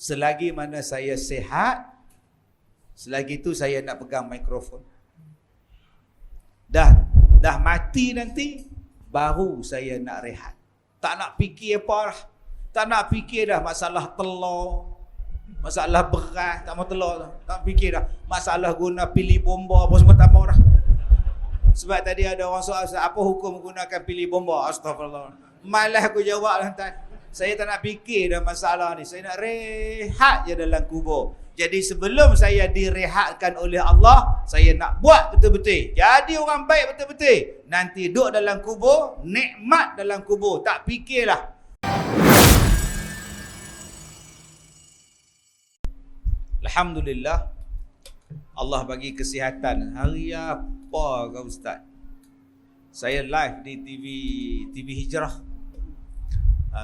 Selagi mana saya sihat, selagi itu saya nak pegang mikrofon. Dah mati nanti, baru saya nak rehat. Tak nak fikir apa dah. Tak nak fikir dah masalah telur, masalah beras, tak mau telur dah. Tak fikir dah masalah guna pilih bomba apa semua, tak mau dah. Sebab tadi ada orang soal, apa hukum gunakan pilih bomba? Astagfirullah. Malah aku jawab lah, tuan. Saya tak nak fikir dah masalah ni. Saya nak rehat je dalam kubur. Jadi sebelum saya direhatkan oleh Allah, saya nak buat betul-betul. Jadi orang baik betul-betul. Nanti duduk dalam kubur, nikmat dalam kubur. Tak fikirlah. Alhamdulillah, Allah bagi kesihatan. Hari apa kau Ustaz? Saya live di TV Hijrah.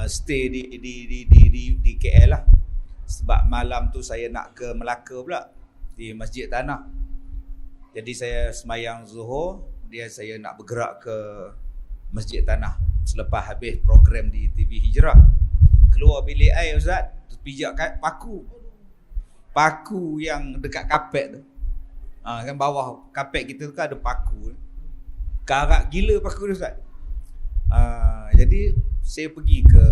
Stay di KL lah. Sebab malam tu saya nak ke Melaka pula, di Masjid Tanah. Jadi saya semayang Zuhur, saya nak bergerak ke Masjid Tanah selepas habis program di TV Hijrah. Keluar bilik air Ustaz, pijak paku yang dekat kapet tu. Kan bawah kapet kita tu kan ada paku. Karat gila paku tu Ustaz. Jadi saya pergi ke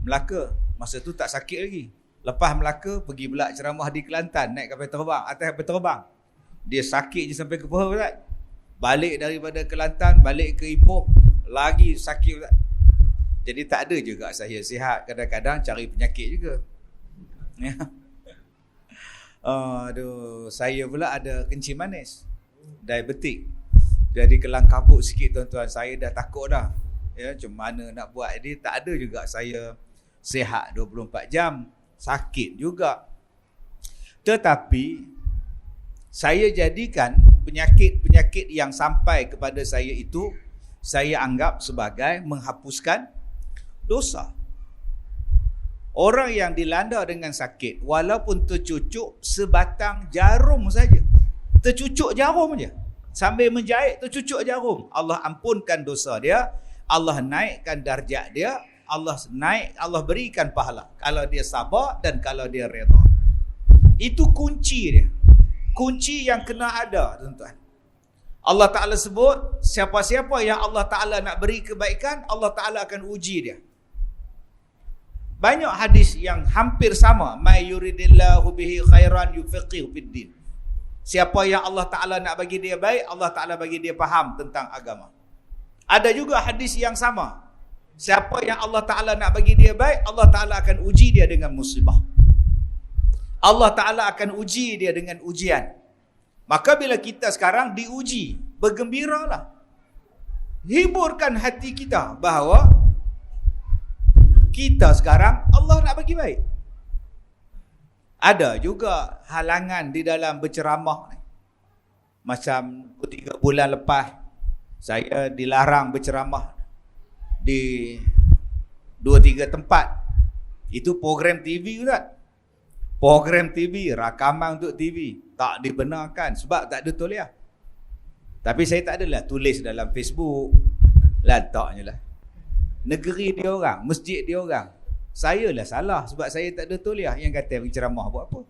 Melaka. Masa tu tak sakit lagi. Lepas Melaka pergi pula ceramah di Kelantan, naik kapal terbang, atas kapal terbang. Dia sakit je sampai ke Pahang Ustaz. Balik daripada Kelantan, balik ke Ipoh, lagi sakit Ustaz. Jadi tak ada juga saya sihat, kadang-kadang cari penyakit juga. Ya. Aduh, saya pula ada kencing manis, diabetik. Jadi kelang kabut sikit tuan-tuan, saya dah takut dah. Ya, macam mana nak buat. Jadi tak ada juga saya sihat 24 jam, sakit juga. Tetapi saya jadikan penyakit-penyakit yang sampai kepada saya itu, saya anggap sebagai menghapuskan dosa. Orang yang dilanda dengan sakit, walaupun tercucuk sebatang jarum saja, tercucuk jarum je, sambil menjahit tercucuk jarum, Allah ampunkan dosa dia, Allah naikkan darjat dia, Allah berikan pahala kalau dia sabar dan kalau dia redha. Itu kunci dia. Kunci yang kena ada, tuan-tuan. Allah Ta'ala sebut, siapa-siapa yang Allah Ta'ala nak beri kebaikan, Allah Ta'ala akan uji dia. Banyak hadis yang hampir sama. May yuridillahu bihi khairan yufaqihu fiddin. Siapa yang Allah Ta'ala nak bagi dia baik, Allah Ta'ala bagi dia faham tentang agama. Ada juga hadis yang sama. Siapa yang Allah Ta'ala nak bagi dia baik, Allah Ta'ala akan uji dia dengan musibah. Allah Ta'ala akan uji dia dengan ujian. Maka bila kita sekarang diuji, bergembiralah. Hiburkan hati kita bahawa kita sekarang Allah nak bagi baik. Ada juga halangan di dalam berceramah ni. Macam 3 bulan lepas, saya dilarang berceramah di 2-3 tempat. Itu program TV Ustaz. Program TV, rakaman untuk TV tak dibenarkan sebab tak ada tauliah. Tapi saya tak adalah tulis dalam Facebook, letaknya lah. Negeri dia orang, masjid dia orang. Saya lah salah sebab saya tak ada tauliah. Yang kata berceramah buat apa?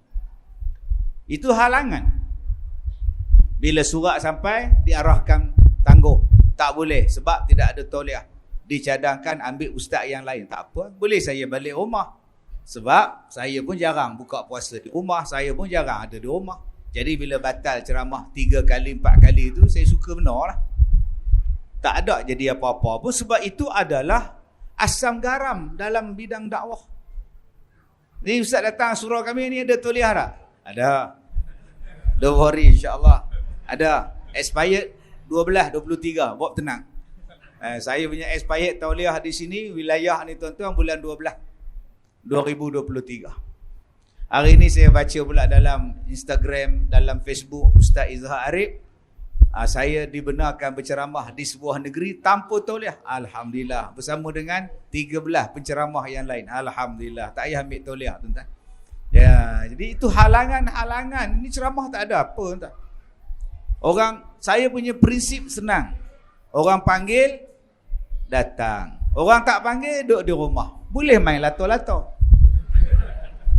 Itu halangan. Bila surat sampai, diarahkan tangguh. Tak boleh sebab tidak ada tauliah. Dicadangkan ambil ustaz yang lain. Tak apa, boleh saya balik rumah. Sebab saya pun jarang buka puasa di rumah, saya pun jarang ada di rumah. Jadi bila batal ceramah 3 kali, 4 kali itu, saya suka benar lah. Tak ada jadi apa-apa pun sebab itu adalah asam garam dalam bidang dakwah. Ni ustaz datang surau kami ni ada tauliah tak? Ada. Don't worry, insyaAllah. Ada. Expired 12-23. Buat tenang. Saya punya expired tauliah di sini, wilayah ni tuan-tuan, bulan 12 2023. Hari ni saya baca pula dalam Instagram, dalam Facebook Ustaz Izhar Arif, saya dibenarkan berceramah di sebuah negeri tanpa tauliah. Alhamdulillah. Bersama dengan 13 penceramah yang lain. Alhamdulillah. Tak payah ambil tauliah, tuan-tuan. Ya, jadi itu halangan-halangan. Ini ceramah tak ada apa, tuan-tuan. Saya punya prinsip senang. Orang panggil, datang. Orang tak panggil, duduk di rumah. Boleh main lato-lato.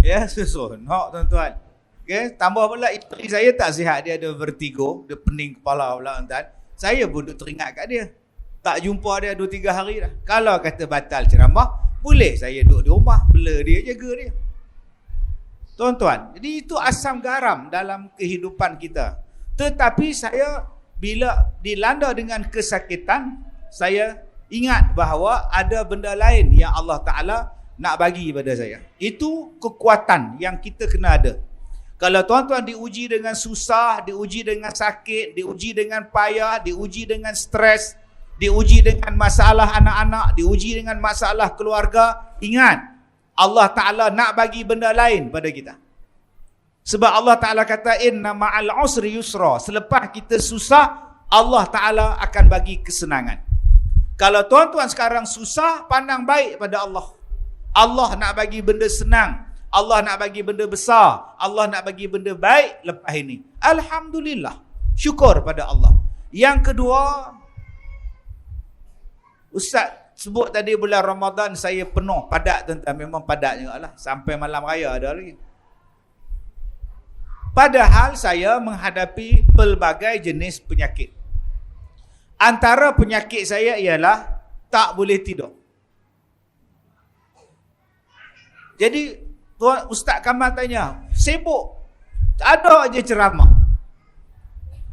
Ya, seronok tuan-tuan. Okay, tambah pula isteri saya tak sihat, dia ada vertigo, dia pening kepala pula tuan. Saya pun duk teringat kat dia. Tak jumpa dia 2-3 hari dah. Kalau kata batal ceramah, boleh saya duduk di rumah, bela dia, jaga dia. Tuan-tuan, jadi itu asam garam dalam kehidupan kita. Tetapi saya bila dilanda dengan kesakitan, saya ingat bahawa ada benda lain yang Allah Ta'ala nak bagi pada saya. Itu kekuatan yang kita kena ada. Kalau tuan-tuan diuji dengan susah, diuji dengan sakit, diuji dengan payah, diuji dengan stres, diuji dengan masalah anak-anak, diuji dengan masalah keluarga, ingat, Allah Ta'ala nak bagi benda lain pada kita. Sebab Allah Ta'ala kata, inna ma'al usri yusra. Selepas kita susah, Allah Ta'ala akan bagi kesenangan. Kalau tuan-tuan sekarang susah, pandang baik pada Allah. Allah nak bagi benda senang. Allah nak bagi benda besar. Allah nak bagi benda baik lepas ini. Alhamdulillah. Syukur pada Allah. Yang kedua, Ustaz sebut tadi bulan Ramadan saya penuh, padat tuan-tuan. Memang padat juga lah. Sampai malam raya ada lagi. Padahal saya menghadapi pelbagai jenis penyakit. Antara penyakit saya ialah tak boleh tidur. Jadi Tuan Ustaz Kamal tanya, sibuk, ada aja ceramah.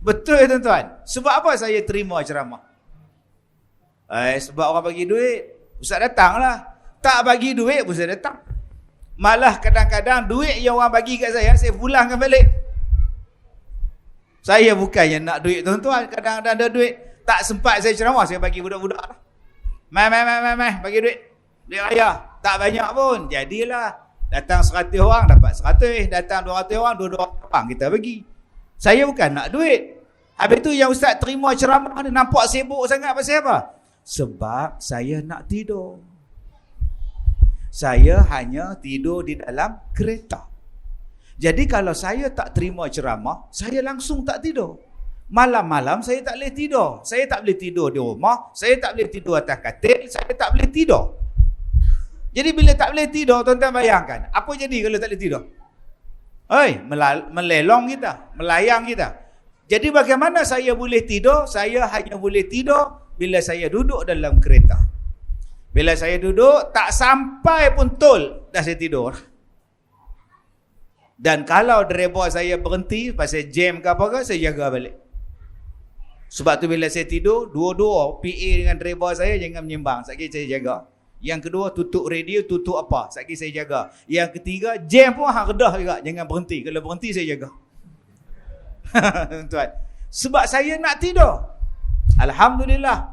Betul tuan-tuan. Sebab apa saya terima ceramah? Sebab orang bagi duit. Ustaz datanglah. Tak bagi duit pun saya datang. Malah kadang-kadang duit yang orang bagi kat saya pulangkan balik. Saya bukannya nak duit tuan-tuan. Kadang-kadang ada duit, tak sempat saya ceramah, saya bagi budak-budak lah. Mai, bagi duit. Duit raya. Tak banyak pun. Jadilah. Datang 100 orang, dapat 100. Datang 200 orang, 200 orang kita bagi. Saya bukan nak duit. Habis tu yang Ustaz terima ceramah ni, nampak sibuk sangat pasal apa? Sebab saya nak tidur. Saya hanya tidur di dalam kereta. Jadi kalau saya tak terima ceramah, saya langsung tak tidur. Malam-malam saya tak boleh tidur. Saya tak boleh tidur di rumah. Saya tak boleh tidur atas katil. Saya tak boleh tidur. Jadi bila tak boleh tidur, tuan-tuan bayangkan. Apa jadi kalau tak boleh tidur? Melelong kita. Melayang kita. Jadi bagaimana saya boleh tidur? Saya hanya boleh tidur bila saya duduk dalam kereta. Bila saya duduk, tak sampai pun tol, dah saya tidur. Dan kalau driver saya berhenti, pasal jam ke apa ke, saya jaga balik. Sebab tu bila saya tidur, dua-dua PA dengan driver saya jangan menyimbang. Sekali saya jaga. Yang kedua, tutup radio, tutup apa. Sekali saya jaga. Yang ketiga, jam pun hang redah juga. Jangan berhenti. Kalau berhenti, saya jaga. Tuan. Sebab saya nak tidur. Alhamdulillah.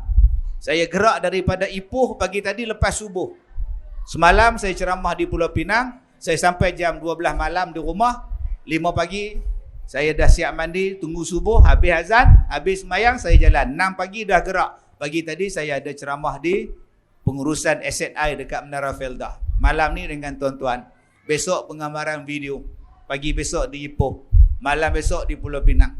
Saya gerak daripada Ipoh pagi tadi lepas subuh. Semalam saya ceramah di Pulau Pinang. Saya sampai jam 12 malam di rumah. 5 pagi, saya dah siap mandi, tunggu subuh, habis azan, habis semayang, saya jalan. 6 pagi dah gerak. Pagi tadi saya ada ceramah di pengurusan aset air dekat Menara Felda. Malam ni dengan tuan-tuan. Besok penggambaran video. Pagi besok di Ipoh. Malam besok di Pulau Pinang.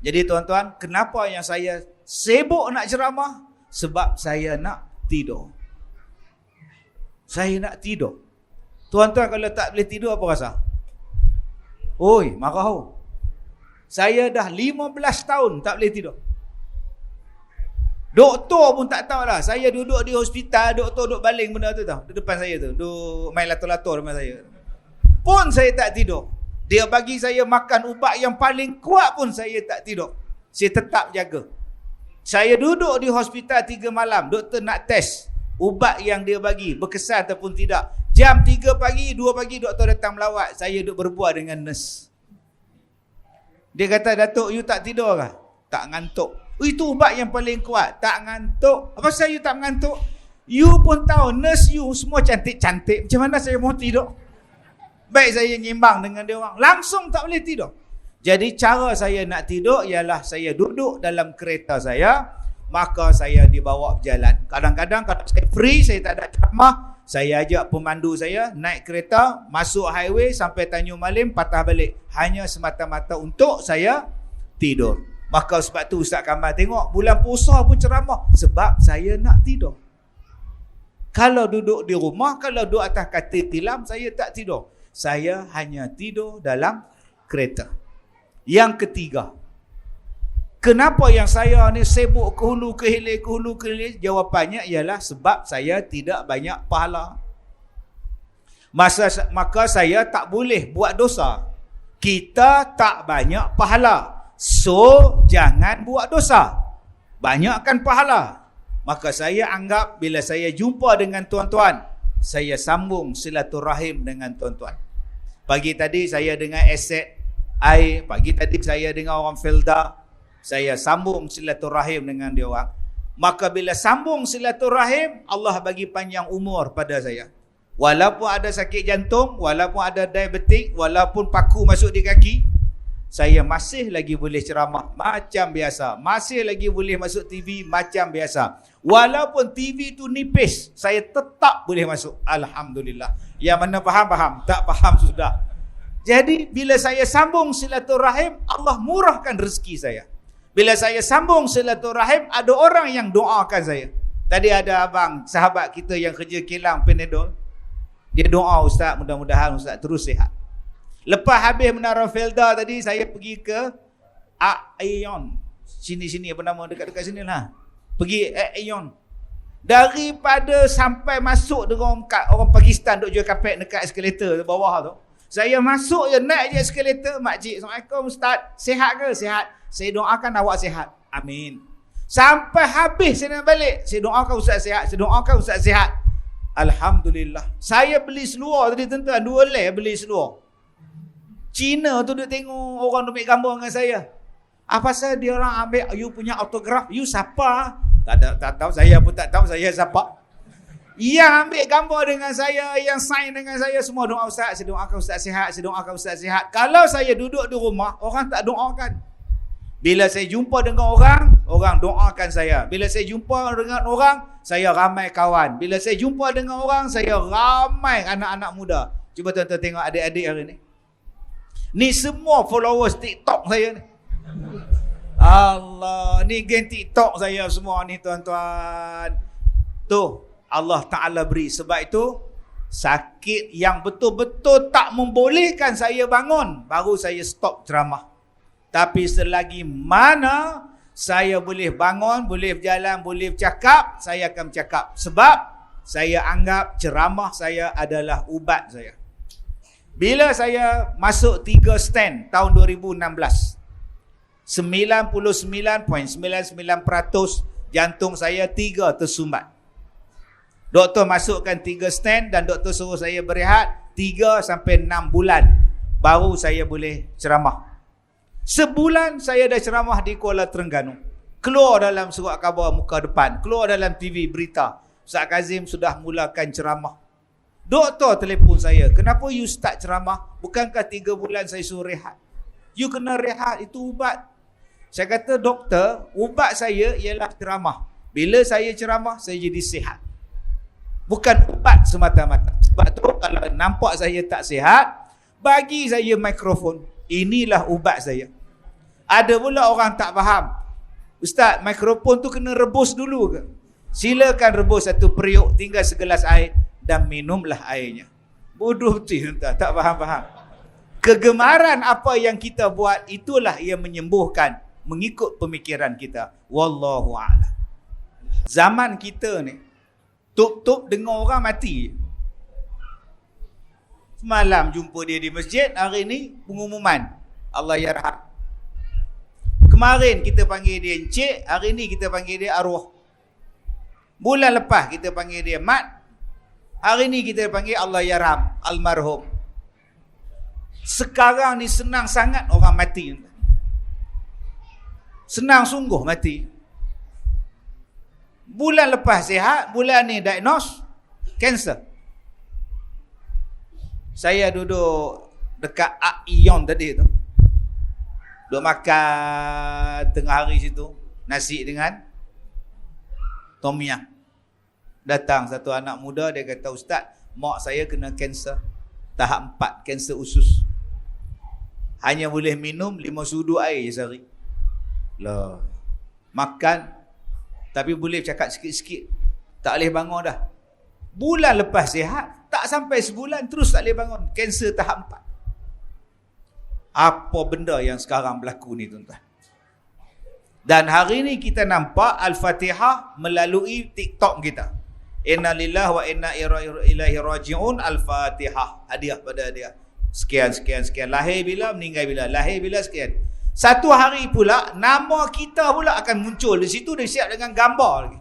Jadi tuan-tuan, kenapa yang saya sibuk nak ceramah? Sebab saya nak tidur. Saya nak tidur. Tuan-tuan kalau tak boleh tidur apa rasa? Oi, marah. Saya dah 15 tahun tak boleh tidur. Doktor pun tak tahu lah. Saya duduk di hospital, doktor duduk baling benda tu tau. Di depan saya tu. Duduk main lato-lato depan saya. Pun saya tak tidur. Dia bagi saya makan ubat yang paling kuat pun saya tak tidur. Saya tetap jaga. Saya duduk di hospital 3 malam. Doktor nak test ubat yang dia bagi berkesan ataupun tidak. Jam 3 pagi, 2 pagi doktor datang melawat. Saya duduk berbual dengan nurse. Dia kata, Datuk, you tak tidur kah? Tak ngantuk. Itu ubat yang paling kuat. Tak ngantuk. Apa pasal you tak mengantuk? You pun tahu, nurse you semua cantik-cantik. Macam mana saya mau tidur? Baik saya nyimbang dengan dia orang. Langsung tak boleh tidur. Jadi cara saya nak tidur ialah saya duduk dalam kereta saya. Maka saya dibawa berjalan. Kadang-kadang kalau saya free, saya tak ada ceramah, saya ajak pemandu saya naik kereta, masuk highway sampai Tanjung Malim, patah balik. Hanya semata-mata untuk saya tidur. Maka sebab tu Ustaz Kamal tengok bulan puasa pun ceramah. Sebab saya nak tidur. Kalau duduk di rumah, kalau duduk atas katil tilam, saya tak tidur. Saya hanya tidur dalam kereta. Yang ketiga, kenapa yang saya ni sibuk ke hulu ke hilir? Jawapannya ialah sebab saya tidak banyak pahala. Maka saya tak boleh buat dosa. Kita tak banyak pahala. So, jangan buat dosa. Banyakkan pahala. Maka saya anggap bila saya jumpa dengan tuan-tuan, saya sambung silaturahim dengan tuan-tuan. Pagi tadi saya dengan Aset Ai, pagi tadi saya dengan orang Felda, saya sambung silaturahim dengan dia orang. Maka bila sambung silaturahim, Allah bagi panjang umur pada saya. Walaupun ada sakit jantung, walaupun ada diabetik, walaupun paku masuk di kaki, saya masih lagi boleh ceramah macam biasa. Masih lagi boleh masuk TV macam biasa. Walaupun TV tu nipis, saya tetap boleh masuk. Alhamdulillah. Yang mana faham, tak faham sudah. Jadi bila saya sambung silaturahim, Allah murahkan rezeki saya. Bila saya sambung silaturahim, ada orang yang doakan saya. Tadi ada abang, sahabat kita yang kerja kilang Panadol. Dia doa, Ustaz, mudah-mudahan Ustaz terus sihat. Lepas habis Menara Felda tadi, saya pergi ke Aion. Sini-sini, apa nama, dekat-dekat sini lah. Pergi Aion. Daripada sampai masuk dengan orang Pakistan duk jual kapet dekat eskalator di bawah tu. Saya masuk je, naik je eskalator. Makcik, Assalamualaikum Ustaz. Sihat ke? Sihat. Saya doakan awak sihat. Amin. Sampai habis saya nak balik. Saya doakan Ustaz sihat. Saya doakan Ustaz sihat. Alhamdulillah. Saya beli seluar tadi tuan-tuan. 2 leh beli seluar. Cina tu duk tengok orang duk ambil gambar dengan saya. Apa pasal dia orang ambil you punya autograf? You siapa? Tak tahu, saya pun tak tahu saya siapa. Yang ambil gambar dengan saya, yang sign dengan saya, semua doa Ustaz. Saya doakan Ustaz sihat, saya doakan Ustaz sihat. Kalau saya duduk di rumah, orang tak doakan. Bila saya jumpa dengan orang, orang doakan saya. Bila saya jumpa dengan orang, saya ramai kawan. Bila saya jumpa dengan orang, saya ramai anak-anak muda. Cuba tuan-tuan tengok adik-adik hari ni. Ni semua followers TikTok saya ni. Allah, ni geng TikTok saya semua ni tuan-tuan. Tu Allah Ta'ala beri. Sebab itu sakit yang betul-betul tak membolehkan saya bangun, baru saya stop ceramah. Tapi selagi mana saya boleh bangun, boleh berjalan, boleh bercakap, saya akan bercakap. Sebab saya anggap ceramah saya adalah ubat saya. Bila saya masuk 3 stand tahun 2016, 99.99% jantung saya 3 tersumbat. Doktor masukkan 3 stand dan doktor suruh saya berehat 3 sampai 6 bulan. Baru saya boleh ceramah. Sebulan saya dah ceramah di Kuala Terengganu. Keluar dalam surat khabar muka depan. Keluar dalam TV berita. Ustaz Kazim sudah mulakan ceramah. Doktor telefon saya. Kenapa you start ceramah? Bukankah 3 bulan saya suruh rehat? You kena rehat, itu ubat. Saya kata, doktor, ubat saya ialah ceramah. Bila saya ceramah, saya jadi sihat. Bukan ubat semata-mata. Sebab tu kalau nampak saya tak sihat, bagi saya mikrofon. Inilah ubat saya. Ada pula orang tak faham. Ustaz, mikrofon tu kena rebus dulu ke? Silakan rebus 1 periuk, tinggal segelas air dan minumlah airnya. Bodoh betul, tak faham-faham. Kegemaran apa yang kita buat, itulah yang menyembuhkan mengikut pemikiran kita. Wallahu a'lam. Zaman kita ni, tup-tup dengar orang mati. Semalam jumpa dia di masjid, hari ni pengumuman. Allah yarham. Kemarin kita panggil dia encik, hari ni kita panggil dia arwah. Bulan lepas kita panggil dia mat, hari ni kita panggil Allah yarham, almarhum. Sekarang ni senang sangat orang mati. Senang sungguh mati. Bulan lepas sihat, bulan ni diagnose kanser. Saya duduk dekat Aion tadi tu. Duduk makan tengah hari situ, nasi dengan tom yum. Datang satu anak muda, dia kata, Ustaz, mak saya kena kanser tahap 4, kanser usus. Hanya boleh minum 5 sudu air je sehari. Lah, makan tapi boleh cakap sikit-sikit. Tak boleh bangun dah. Bulan lepas sihat, tak Tak sampai sebulan terus tak boleh bangun. Kanser tahap 4. Apa benda yang sekarang berlaku ni tuan-tuan? Dan hari ni kita nampak Al-Fatihah melalui TikTok kita. Inna lillahi wa inna ilaihi raji'un. Al-Fatihah. Hadiah pada dia. Sekian. Lahir bila, meninggal bila. Lahir bila, sekian. Satu hari pula, nama kita pula akan muncul. Di situ dia siap dengan gambar lagi.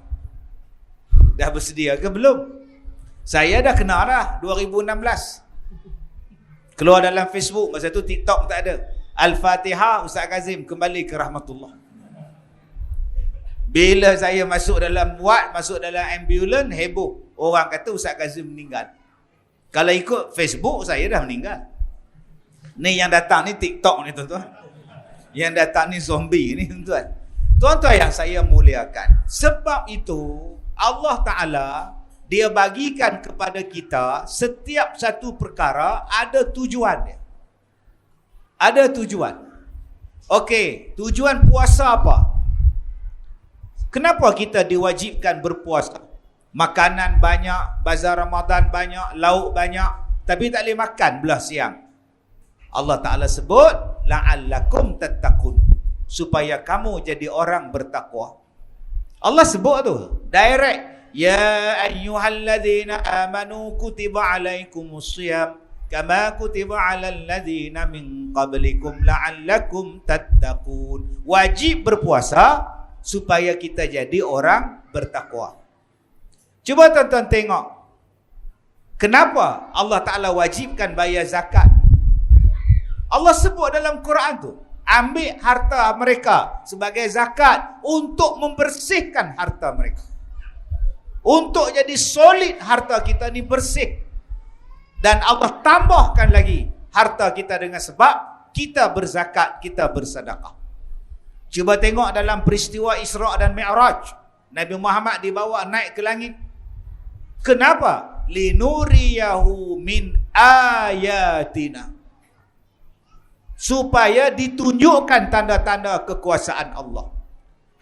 Dah bersedia ke belum? Saya dah kenal dah 2016. Keluar dalam Facebook. Masa tu TikTok tak ada. Al-Fatihah, Ustaz Kazim kembali ke rahmatullah. Bila saya masuk dalam ward, masuk dalam ambulans, heboh. Orang kata Ustaz Kazim meninggal. Kalau ikut Facebook, saya dah meninggal. Ni yang datang ni TikTok ni tuan-tuan. Yang datang ni zombie ni tuan-tuan. Tuan-tuan yang saya muliakan. Sebab itu Allah Ta'ala dia bagikan kepada kita setiap satu perkara ada tujuan dia. Ada tujuan. Okey, tujuan puasa apa? Kenapa kita diwajibkan berpuasa? Makanan banyak, bazar Ramadan banyak, lauk banyak, tapi tak boleh makan belah siang. Allah Ta'ala sebut, la'allakum tattaqun, supaya kamu jadi orang bertakwa. Allah sebut tu, direct. Ya ayyuhalladzina amanu kutiba alaikumusiyam kama kutiba alal ladzina min qablikum la'allakum tattaqun. Wajib berpuasa supaya kita jadi orang bertakwa. Cuba tuan-tuan tengok. Kenapa Allah Ta'ala wajibkan bayar zakat? Allah sebut dalam Quran tu, ambil harta mereka sebagai zakat untuk membersihkan harta mereka. Untuk jadi solid harta kita ni bersih. Dan Allah tambahkan lagi harta kita dengan sebab kita berzakat, kita bersedekah. Cuba tengok dalam peristiwa Isra' dan Mi'raj. Nabi Muhammad dibawa naik ke langit. Kenapa? Linuriyahu min ayatina. Supaya ditunjukkan tanda-tanda kekuasaan Allah.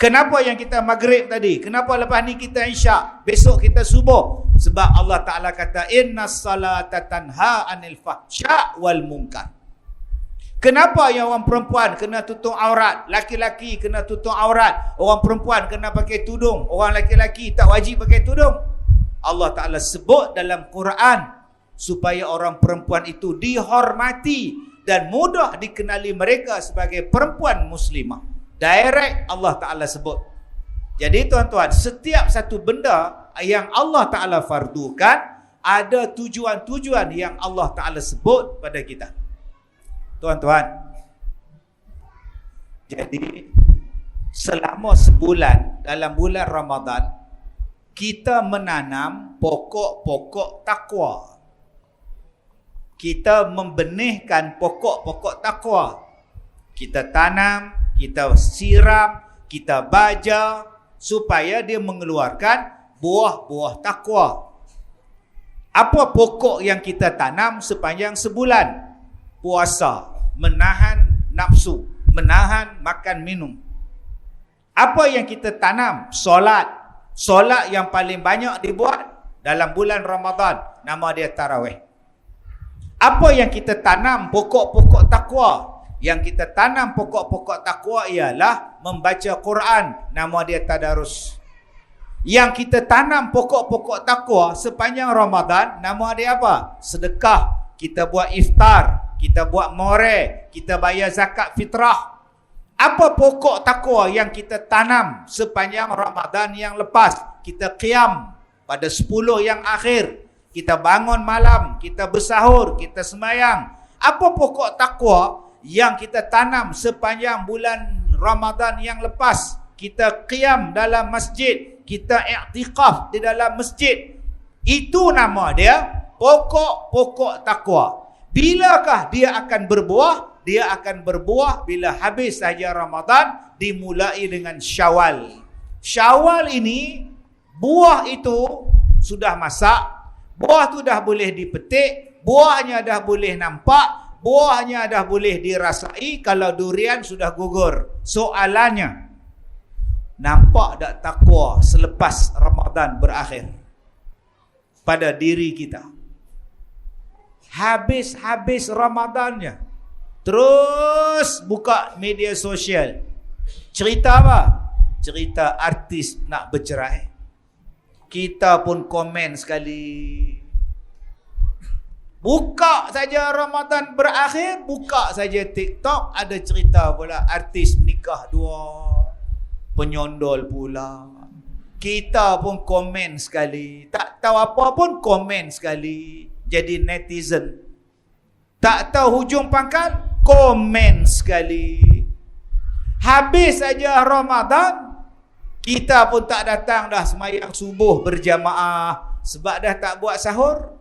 Kenapa yang kita maghrib tadi? Kenapa lepas ni kita isyak? Besok kita subuh? Sebab Allah Ta'ala kata, innas salata tanha anil fahsya' wal munkar. Kenapa yang orang perempuan kena tutup aurat? Laki-laki kena tutup aurat. Orang perempuan kena pakai tudung. Orang laki-laki tak wajib pakai tudung. Allah Ta'ala sebut dalam Quran supaya orang perempuan itu dihormati dan mudah dikenali mereka sebagai perempuan muslimah. Direct Allah Ta'ala sebut. Jadi tuan-tuan, setiap satu benda yang Allah Ta'ala fardukan, ada tujuan-tujuan yang Allah Ta'ala sebut pada kita. Tuan-tuan, jadi selama sebulan dalam bulan Ramadan, kita menanam pokok-pokok takwa. Kita membenihkan pokok-pokok takwa. Kita tanam, kita siram, kita baja, supaya dia mengeluarkan buah-buah takwa. Apa pokok yang kita tanam sepanjang sebulan? Puasa, menahan nafsu, menahan makan minum. Apa yang kita tanam? Solat. Solat yang paling banyak dibuat dalam bulan Ramadan, nama dia tarawih. Apa yang kita tanam? Pokok-pokok takwa. Yang kita tanam pokok-pokok takwa ialah membaca Quran, nama dia tadarus. Yang kita tanam pokok-pokok takwa sepanjang Ramadan, nama dia apa? Sedekah. Kita buat iftar, kita buat more, kita bayar zakat fitrah. Apa pokok takwa yang kita tanam sepanjang Ramadan yang lepas? Kita qiyam pada 10 yang akhir. Kita bangun malam, kita bersahur, kita sembahyang. Apa pokok takwa yang kita tanam sepanjang bulan Ramadan yang lepas? Kita qiyam dalam masjid, kita i'tikaf di dalam masjid. Itu nama dia pokok-pokok takwa. Bilakah dia akan berbuah? Dia akan berbuah bila habis saja Ramadan, dimulai dengan Syawal. Syawal ini, buah itu sudah masak, buah tu dah boleh dipetik, buahnya dah boleh nampak, buahnya dah boleh dirasai kalau durian sudah gugur. Soalannya, nampak tak takwa selepas Ramadan berakhir pada diri kita? Habis-habis Ramadannya terus buka media sosial. Cerita apa? Cerita artis nak bercerai. Kita pun komen sekali. Buka saja Ramadan berakhir, buka saja TikTok, ada cerita pula artis nikah dua, penyondol pula. Kita pun komen sekali. Tak tahu apa pun komen sekali. Jadi netizen. Tak tahu hujung pangkal, komen sekali. Habis saja Ramadan, kita pun tak datang dah sembahyang subuh berjamaah sebab dah tak buat sahur.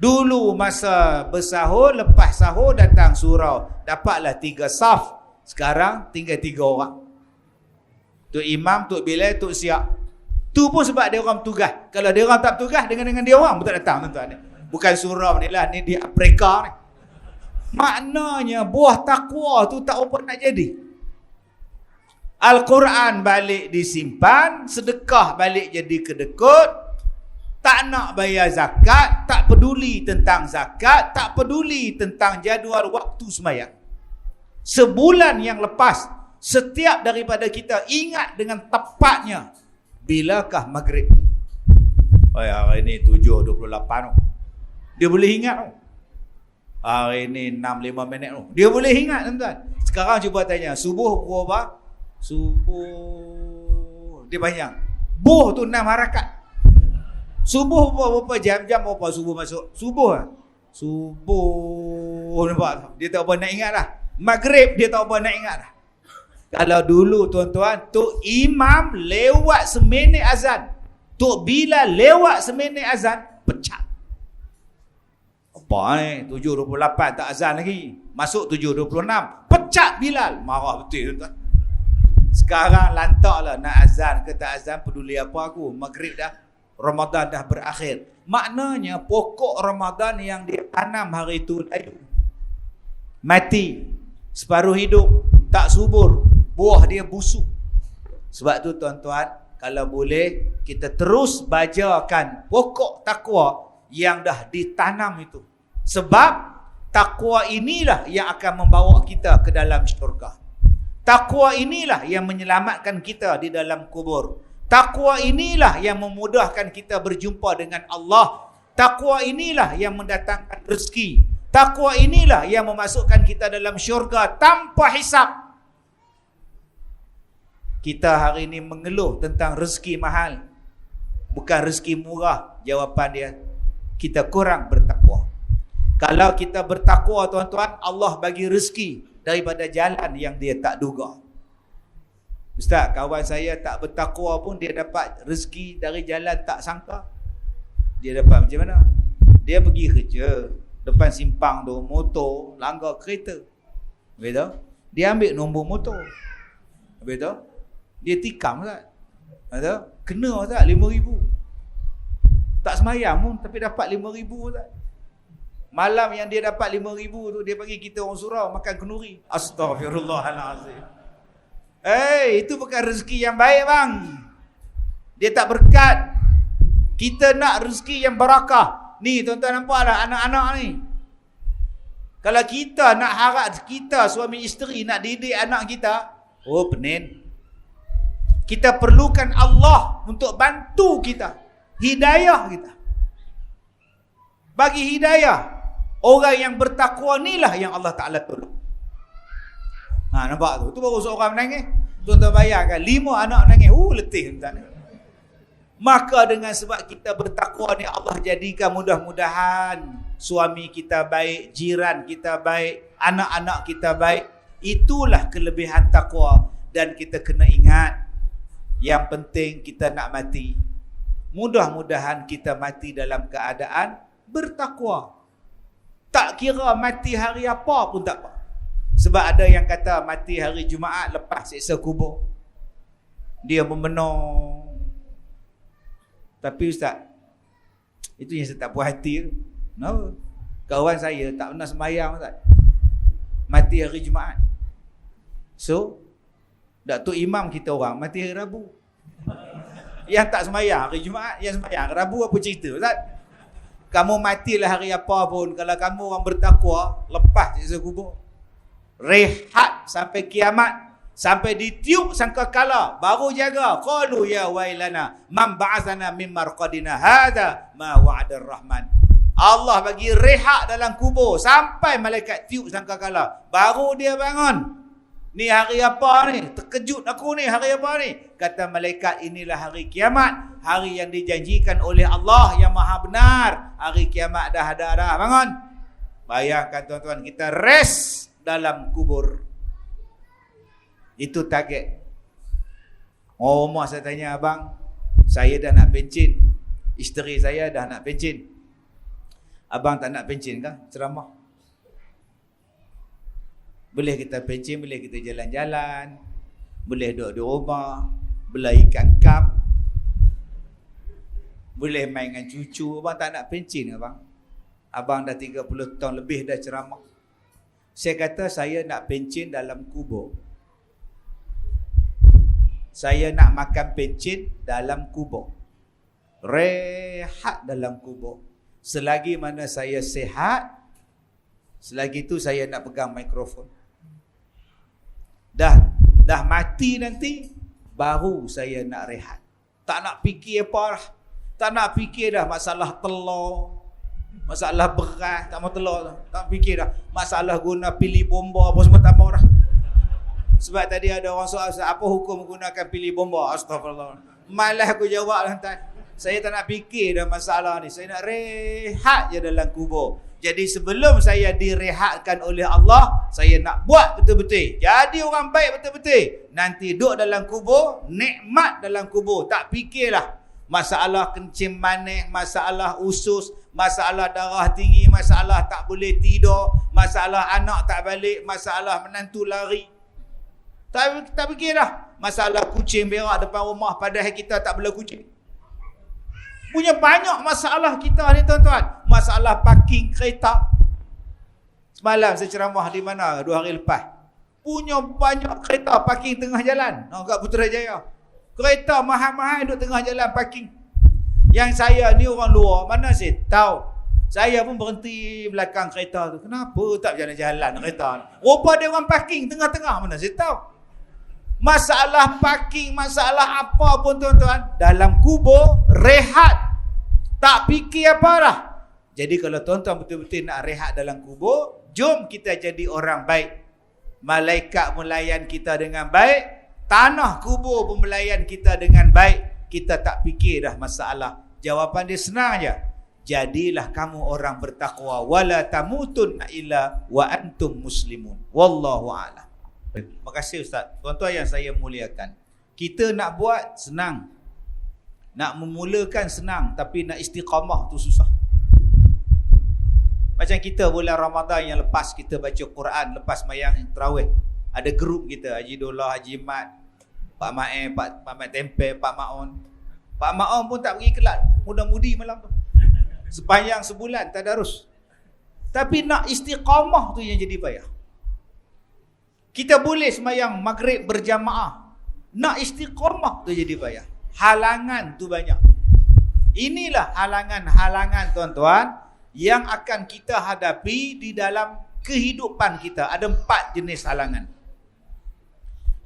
Dulu masa bersahur, lepas sahur datang surau, dapatlah 3 saf. Sekarang tinggal 3 orang. Tok Imam, Tok Bilal, Tok Siap. Tu pun sebab dia orang bertugas. Kalau dia orang tak bertugas, dengan dia orang pun tak datang, tuan-tuan. Bukan surau ni lah, ni di Afrika ni. Maknanya buah takwa tu tak apa nak jadi. Al-Quran balik disimpan, sedekah balik jadi kedekut. Tak nak bayar zakat, tak peduli tentang zakat, tak peduli tentang jadual waktu sembahyang. Sebulan yang lepas, setiap daripada kita ingat dengan tepatnya bilakah maghrib. Oh ya, hari ni 7.28 tu. Dia boleh ingat tu. Hari ni 6.5 minit tu. Dia boleh ingat, tuan-tuan. Sekarang cuba tanya, subuh pukul apa? Subuh dia panjang. Buh tu 6 harakat. Subuh berapa jam berapa subuh masuk? Subuh lah. Subuh nampak. Dia tak apa nak ingat dah. Maghrib dia tak apa nak ingat dah. Kalau dulu tuan-tuan, Tok Imam lewat seminit azan, Tok Bilal lewat seminit azan, pecat. Apa ni? 7.28 tak azan lagi. Masuk 7.26. Pecat Bilal. Marah betul tuan-tuan. Sekarang lantaklah nak azan ke tak azan, peduli apa aku. Maghrib dah. Ramadan dah berakhir. Maknanya pokok Ramadan yang dia tanam hari itu layu. Mati. Separuh hidup. Tak subur. Buah dia busuk. Sebab tu tuan-tuan, kalau boleh kita terus bajakan pokok takwa yang dah ditanam itu. Sebab takwa inilah yang akan membawa kita ke dalam syurga. Takwa inilah yang menyelamatkan kita di dalam kubur. Takwa inilah yang memudahkan kita berjumpa dengan Allah. Takwa inilah yang mendatangkan rezeki. Takwa inilah yang memasukkan kita dalam syurga tanpa hisap. Kita hari ini mengeluh tentang rezeki mahal. Bukan rezeki murah. Jawapan dia, kita kurang bertakwa. Kalau kita bertakwa tuan-tuan, Allah bagi rezeki daripada jalan yang dia tak duga. Ustaz, kawan saya tak bertakwa pun dia dapat rezeki dari jalan tak sangka. Dia dapat macam mana? Dia pergi kerja, depan simpang tu motor langgar kereta. Habis tu, dia ambil nombor motor. Habis tu, dia tikam Ustaz. Habis tu, kena Ustaz 5,000. Tak semayang pun tapi dapat 5,000 Ustaz. Malam yang dia dapat 5,000 tu, dia bagi kita orang surau makan kenduri. Astaghfirullahalazim. Itu bukan rezeki yang baik bang. Dia tak berkat. Kita nak rezeki yang barakah. Ni tuan-tuan nampak lah anak-anak ni. Kalau kita nak harap kita suami isteri nak didik anak kita, oh penin. Kita perlukan Allah untuk bantu kita. Hidayah kita. Bagi hidayah. Orang yang bertakwa inilah yang Allah Ta'ala tolong. Nampak tu? Tu baru seorang menangis. Tuan-tuan bayangkan 5 anak menangis. Letih tuan. Maka dengan sebab kita bertakwa ni, Allah jadikan mudah-mudahan suami kita baik, jiran kita baik, anak-anak kita baik. Itulah kelebihan takwa. Dan kita kena ingat, yang penting kita nak mati, mudah-mudahan kita mati dalam keadaan bertakwa. Tak kira mati hari apa pun tak apa. Sebab ada yang kata mati hari Jumaat lepas siksa kubur, dia membenung. Tapi Ustaz, itu yang saya tak puas hati. No. Kawan saya tak pernah sembahyang Ustaz, mati hari Jumaat. So Datuk Imam kita orang mati hari Rabu. Yang tak sembahyang hari Jumaat, yang sembahyang Rabu, apa cerita Ustaz? Kamu matilah hari apa pun, kalau kamu orang bertakwa, lepas siksa kubur. Rehat sampai kiamat, sampai ditiup sangkakala, baru jaga. Qalu ya wailana man ba'athana min marqadina hadza ma wa'ada ar-rahman. Allah bagi rehat dalam kubur sampai malaikat tiup sangkakala, baru dia bangun. Ni hari apa ni? Terkejut aku ni, hari apa ni? Kata malaikat, inilah hari kiamat, hari yang dijanjikan oleh Allah yang maha benar. Hari kiamat dah bangun. Bayangkan tuan-tuan, kita rest dalam kubur. Itu target. Rumah saya tanya, abang, saya dah nak pencin, isteri saya dah nak pencin. Abang tak nak pencin kah? Ceramah. Boleh kita pencin, boleh kita jalan-jalan, boleh duduk di rumah, boleh ikan kap, boleh main dengan cucu. Abang tak nak pencin, abang? Abang dah 30 tahun lebih dah ceramah. Saya kata saya nak pencin dalam kubur. Saya nak makan pencin dalam kubur. Rehat dalam kubur. Selagi mana saya sihat, selagi itu saya nak pegang mikrofon. Dah mati nanti, baru saya nak rehat. Tak nak fikir apa dah. Tak nak fikir dah masalah telur, masalah beras, tak mau telur dah. Tak fikir dah masalah guna pilih bomba apa semua, tak mau dah. Sebab tadi ada orang soal, apa hukum gunakan pilih bomba? Astagfirullah. Malah aku jawab lantai. Saya tak nak fikir dah masalah ni. Saya nak rehat je dalam kubur. Jadi sebelum saya direhatkan oleh Allah, saya nak buat betul-betul. Jadi orang baik betul-betul. Nanti duduk dalam kubur, nikmat dalam kubur. Tak fikirlah masalah kencing manis, masalah usus, masalah darah tinggi, masalah tak boleh tidur, masalah anak tak balik, masalah menantu lari. Tak fikirlah masalah kucing berak depan rumah padahal kita tak boleh kucing. Punya banyak masalah kita ni tuan-tuan. Masalah parking kereta. Semalam saya ceramah di mana 2 hari lepas. Punya banyak kereta parking tengah jalan. Kat Putrajaya. Kereta mahal-mahal duduk tengah jalan parking. Yang saya ni orang luar, mana saya tahu. Saya pun berhenti belakang kereta tu. Kenapa tak berjalan-jalan kereta? Rupa dia orang parking tengah-tengah, mana saya tahu. Masalah parking, masalah apa pun tuan-tuan, dalam kubur rehat. Tak fikir apa dah. Jadi kalau tuan-tuan betul-betul nak rehat dalam kubur, jom kita jadi orang baik. Malaikat melayan kita dengan baik, tanah kubur pun melayan kita dengan baik. Kita tak fikir dah masalah. Jawapan dia senang aja. Jadilah kamu orang bertakwa, wala tamutunna illa wa antum muslimun. Wallahu a'lam. Terima kasih Ustaz. Tuan-tuan yang saya muliakan, kita nak buat senang, nak memulakan senang, tapi nak istiqamah tu susah. Macam kita bulan Ramadan yang lepas kita baca Quran, lepas mayang tarawih, ada grup kita, Haji Dolah, Haji Mat, Pak Ma'e, Pak Mat Tempe, Pak Ma'on. Pak Ma'on pun tak pergi kelas muda-mudi malam tu. Sepanjang sebulan tadarus. Tapi nak istiqamah tu yang jadi payah. Kita boleh semayang maghrib berjamaah, nak istiqamah tu jadi payah. Halangan tu banyak. Inilah halangan-halangan tuan-tuan yang akan kita hadapi di dalam kehidupan kita. Ada 4 jenis halangan.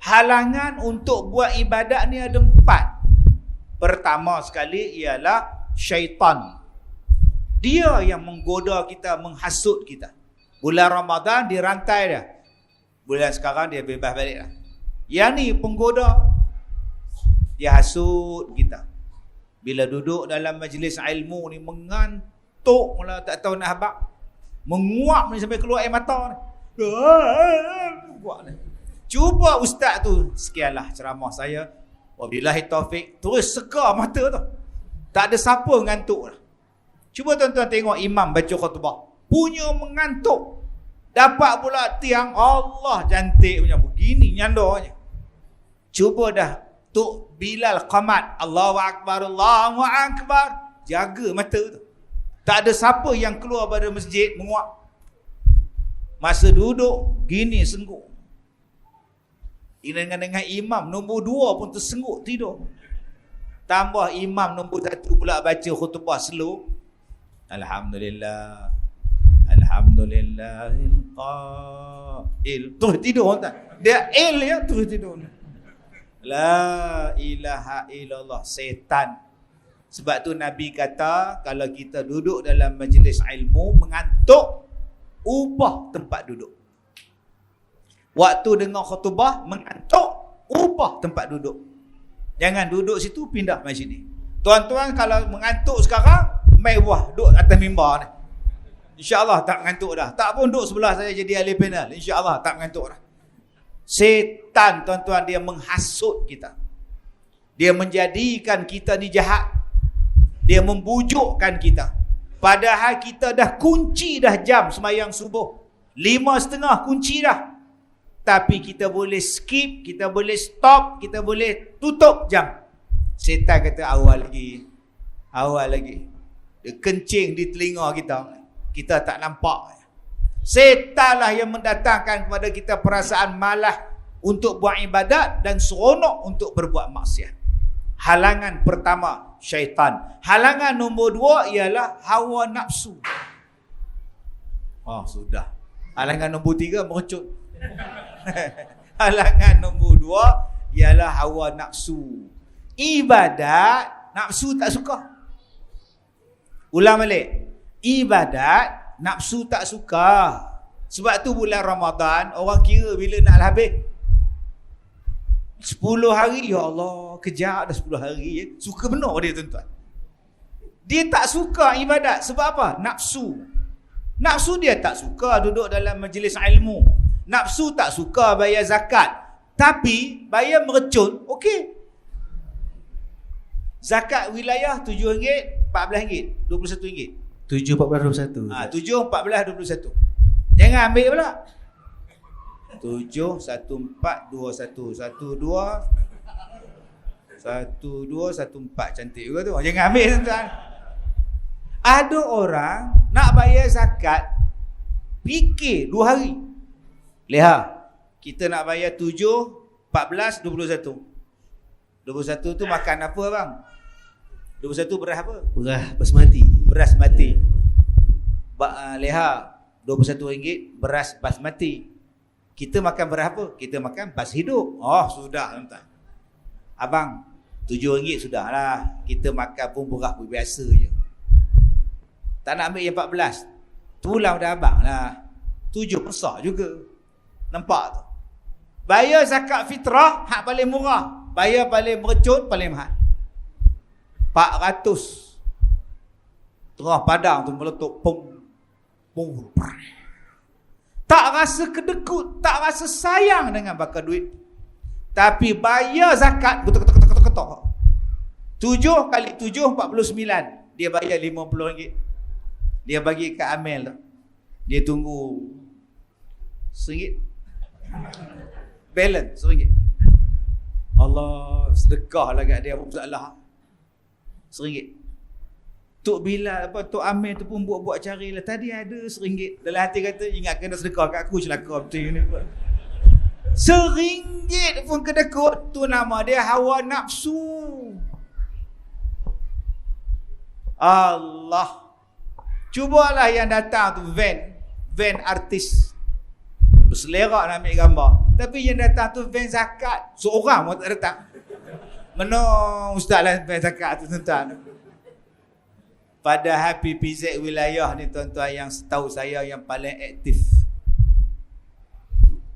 Halangan untuk buat ibadat ni ada 4. Pertama sekali ialah syaitan. Dia yang menggoda kita, menghasut kita. Bulan Ramadan dirantai dia. Bulan sekarang dia bebas balik lah. Yang ni penggoda. Dia hasut kita. Bila duduk dalam majlis ilmu ni mengantuk lah, tak tahu nak habaq. Menguap ni sampai keluar air mata ni. Cuba ustaz tu, sekianlah ceramah saya. Wabillahi taufik. Terus segar mata tu. Tak ada siapa ngantuk lah. Cuba tuan-tuan tengok imam baca khutbah. Punya mengantuk. Dapat pula tiang, Allah cantik punya. Begini nyandornya. Cuba dah Tok Bilal qamat. Allahu Akbar, Allahu Akbar. Jaga mata tu. Tak ada siapa yang keluar pada masjid menguap. Masa duduk, gini sengguk. Dengan imam nombor 2 pun tersengguk tidur. Tambah imam nombor 1 pula baca khutbah slow. Alhamdulillah. Alhamdulillahil qail. Terus tidur tak? Dia ya terus tidur. La ilaha illallah. Setan. Sebab tu Nabi kata, kalau kita duduk dalam majlis ilmu, mengantuk, ubah tempat duduk. Waktu dengar khutbah, mengantuk, ubah tempat duduk. Jangan duduk situ, pindah mai sini. Tuan-tuan kalau mengantuk sekarang, mai buah, duduk atas mimbar ni. InsyaAllah tak mengantuk dah. Tak pun duduk sebelah saya jadi ahli panel. InsyaAllah tak mengantuk dah. Setan, tuan-tuan, dia menghasut kita. Dia menjadikan kita ni jahat. Dia membujukkan kita. Padahal kita dah kunci dah jam sembahyang subuh. 5:30 kunci dah. Tapi kita boleh skip, kita boleh stop, kita boleh tutup jam. Setan kata awal lagi. Dia kencing di telinga kita. Kita tak nampak. Setanlah yang mendatangkan kepada kita perasaan malas untuk buat ibadat dan seronok untuk berbuat maksiat. Halangan pertama, syaitan. Halangan nombor 2 ialah hawa nafsu. Oh, sudah. Halangan nombor 3 merecut. Halangan nombor 2 ialah hawa nafsu. Ibadat, nafsu tak suka. Ulang balik. Ibadat, nafsu tak suka. Sebab tu bulan Ramadan, orang kira bila nak habis 10 hari, ya Allah, kejar dah 10 hari ya. Suka benar dia, tuan-tuan. Dia tak suka ibadat. Sebab apa? Nafsu. Nafsu dia tak suka duduk dalam majlis ilmu. Nafsu tak suka bayar zakat. Tapi bayar mercun, okey. Zakat wilayah RM7, RM14, RM21. 7, 14, 21. 7, 14, 21. Jangan ambil pula. 7, 1, 4, 2, 1, 1, 2, 1, 2, 1, 4. Cantik juga tu. Jangan ambil, tuan-tuan. Ada orang nak bayar zakat, fikir 2 hari. Lihat, kita nak bayar 7, 14, 21. 21 tu makan apa bang? 21 beras apa? Beras basmati. Beras mati. Lihat, RM21 beras basmati. Kita makan beras apa? Kita makan bas hidup. Oh, sudah, tuan-tuan. Abang, RM7 sudahlah. Kita makan pun beras biasa je. Tak nak ambil yang 14. Tulang dah abang lah. 7 besar juga. Nampak tu? Bayar zakat fitrah, hak paling murah. Bayar paling mercun, paling mahal. 400. Tengah padang tu meletup. Pum. Pum. Tak rasa kedekut, tak rasa sayang dengan bakar duit. Tapi bayar zakat, ketok. 7 kali 7, 49. Dia bayar RM50. Dia bagi kat Amel tu. Dia tunggu RM1. Balance RM1. Allah, sedekah lah kat dia, apa masalah. RM1. Tok Bilal, Tok Amir tu pun buat carilah. Tadi ada RM1. Dalam hati kata, ingat kena sedekah kat aku, celaka betul ni. RM1 pun kedekut. Tu nama dia hawa nafsu. Allah. Cubalah yang datang tu van artis. Berselerak nak ambil gambar. Tapi yang datang tu van zakat. Seorang pun tak datang. Mana ustaz lah van zakat tu, tuan-tuan. Padahal PPZ wilayah ni, tuan-tuan, yang setahu saya yang paling aktif.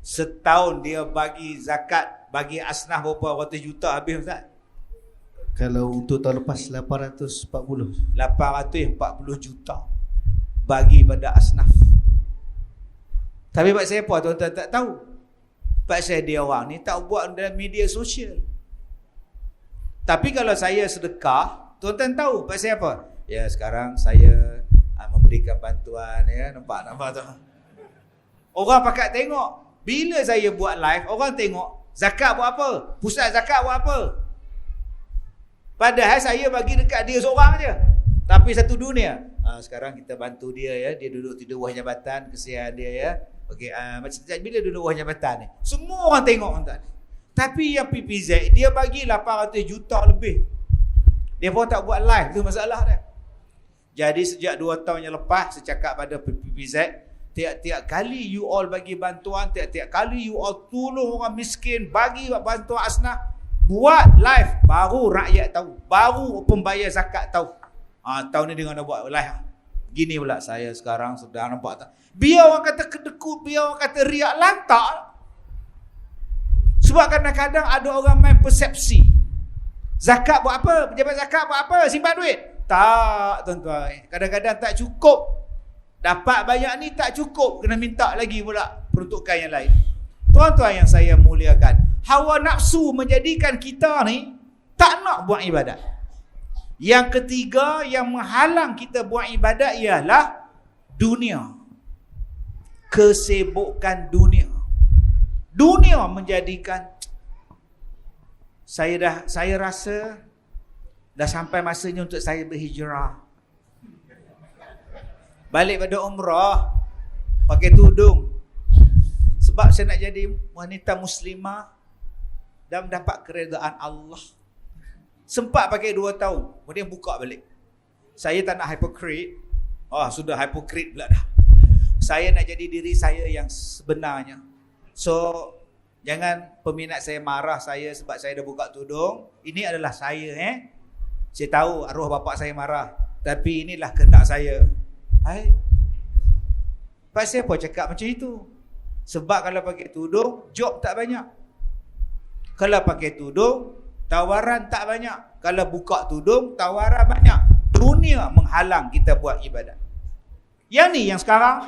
Setahun dia bagi zakat, bagi asnaf berapa ratus juta habis, ustaz? Kalau untuk tahun lepas 840 juta bagi pada asnaf. Tapi pak saya apa, tuan-tuan tak tahu? Pak saya dia orang ni tak buat dalam media sosial. Tapi kalau saya sedekah, tuan-tuan tahu pak saya apa? Ya, sekarang saya memberikan bantuan, ya, nampak tu. Orang pakat tengok. Bila saya buat live, orang tengok zakat buat apa? Pusat zakat buat apa? Padahal saya bagi dekat dia seorang je. Tapi satu dunia. Sekarang kita bantu dia, ya. Dia duduk tidur bawah jabatan, kesian dia, ya. Okey, macam bila duduk bawah jabatan ni, semua orang tengok, tuan. Tapi yang PPZ, dia bagi 800 juta lebih. Dia pun tak buat live, tu masalah dia. Jadi sejak 2 tahun yang lepas, saya cakap pada PPZ, tiap-tiap kali you all bagi bantuan, tiap-tiap kali you all tolong orang miskin, bagi bantuan asnaf, buat live, baru rakyat tahu, baru pembayar zakat tahu. Tahun ni dengan nak buat live. Gini pula saya sekarang sedang nampak tak? Biar orang kata kedekut, biar orang kata riak, lantak. Sebab kadang-kadang ada orang main persepsi. Zakat buat apa? Pejabat zakat buat apa? Simpan duit? Tak, tuan-tuan. Kadang-kadang tak cukup. Dapat banyak ni tak cukup. Kena minta lagi pula peruntukan yang lain. Tuan-tuan yang saya muliakan, hawa nafsu menjadikan kita ni tak nak buat ibadat. Yang ketiga yang menghalang kita buat ibadat ialah dunia. Kesibukan dunia. Dunia menjadikan saya rasa dah sampai masanya untuk saya berhijrah. Balik pada umrah, pakai tudung. Sebab saya nak jadi wanita muslimah dan mendapat keredaan Allah. Sempat pakai 2 tahun, kemudian buka balik. Saya tak nak hypocrite. Sudah hypocrite pula dah. Saya nak jadi diri saya yang sebenarnya. So, jangan peminat saya marah saya sebab saya dah buka tudung. Ini adalah saya. Saya tahu arwah bapak saya marah, tapi inilah kehendak saya. Pasal apa cakap macam itu? Sebab kalau pakai tudung, job tak banyak. Kalau pakai tudung, tawaran tak banyak. Kalau buka tudung, tawaran banyak. Dunia menghalang kita buat ibadat. Yang ni yang sekarang,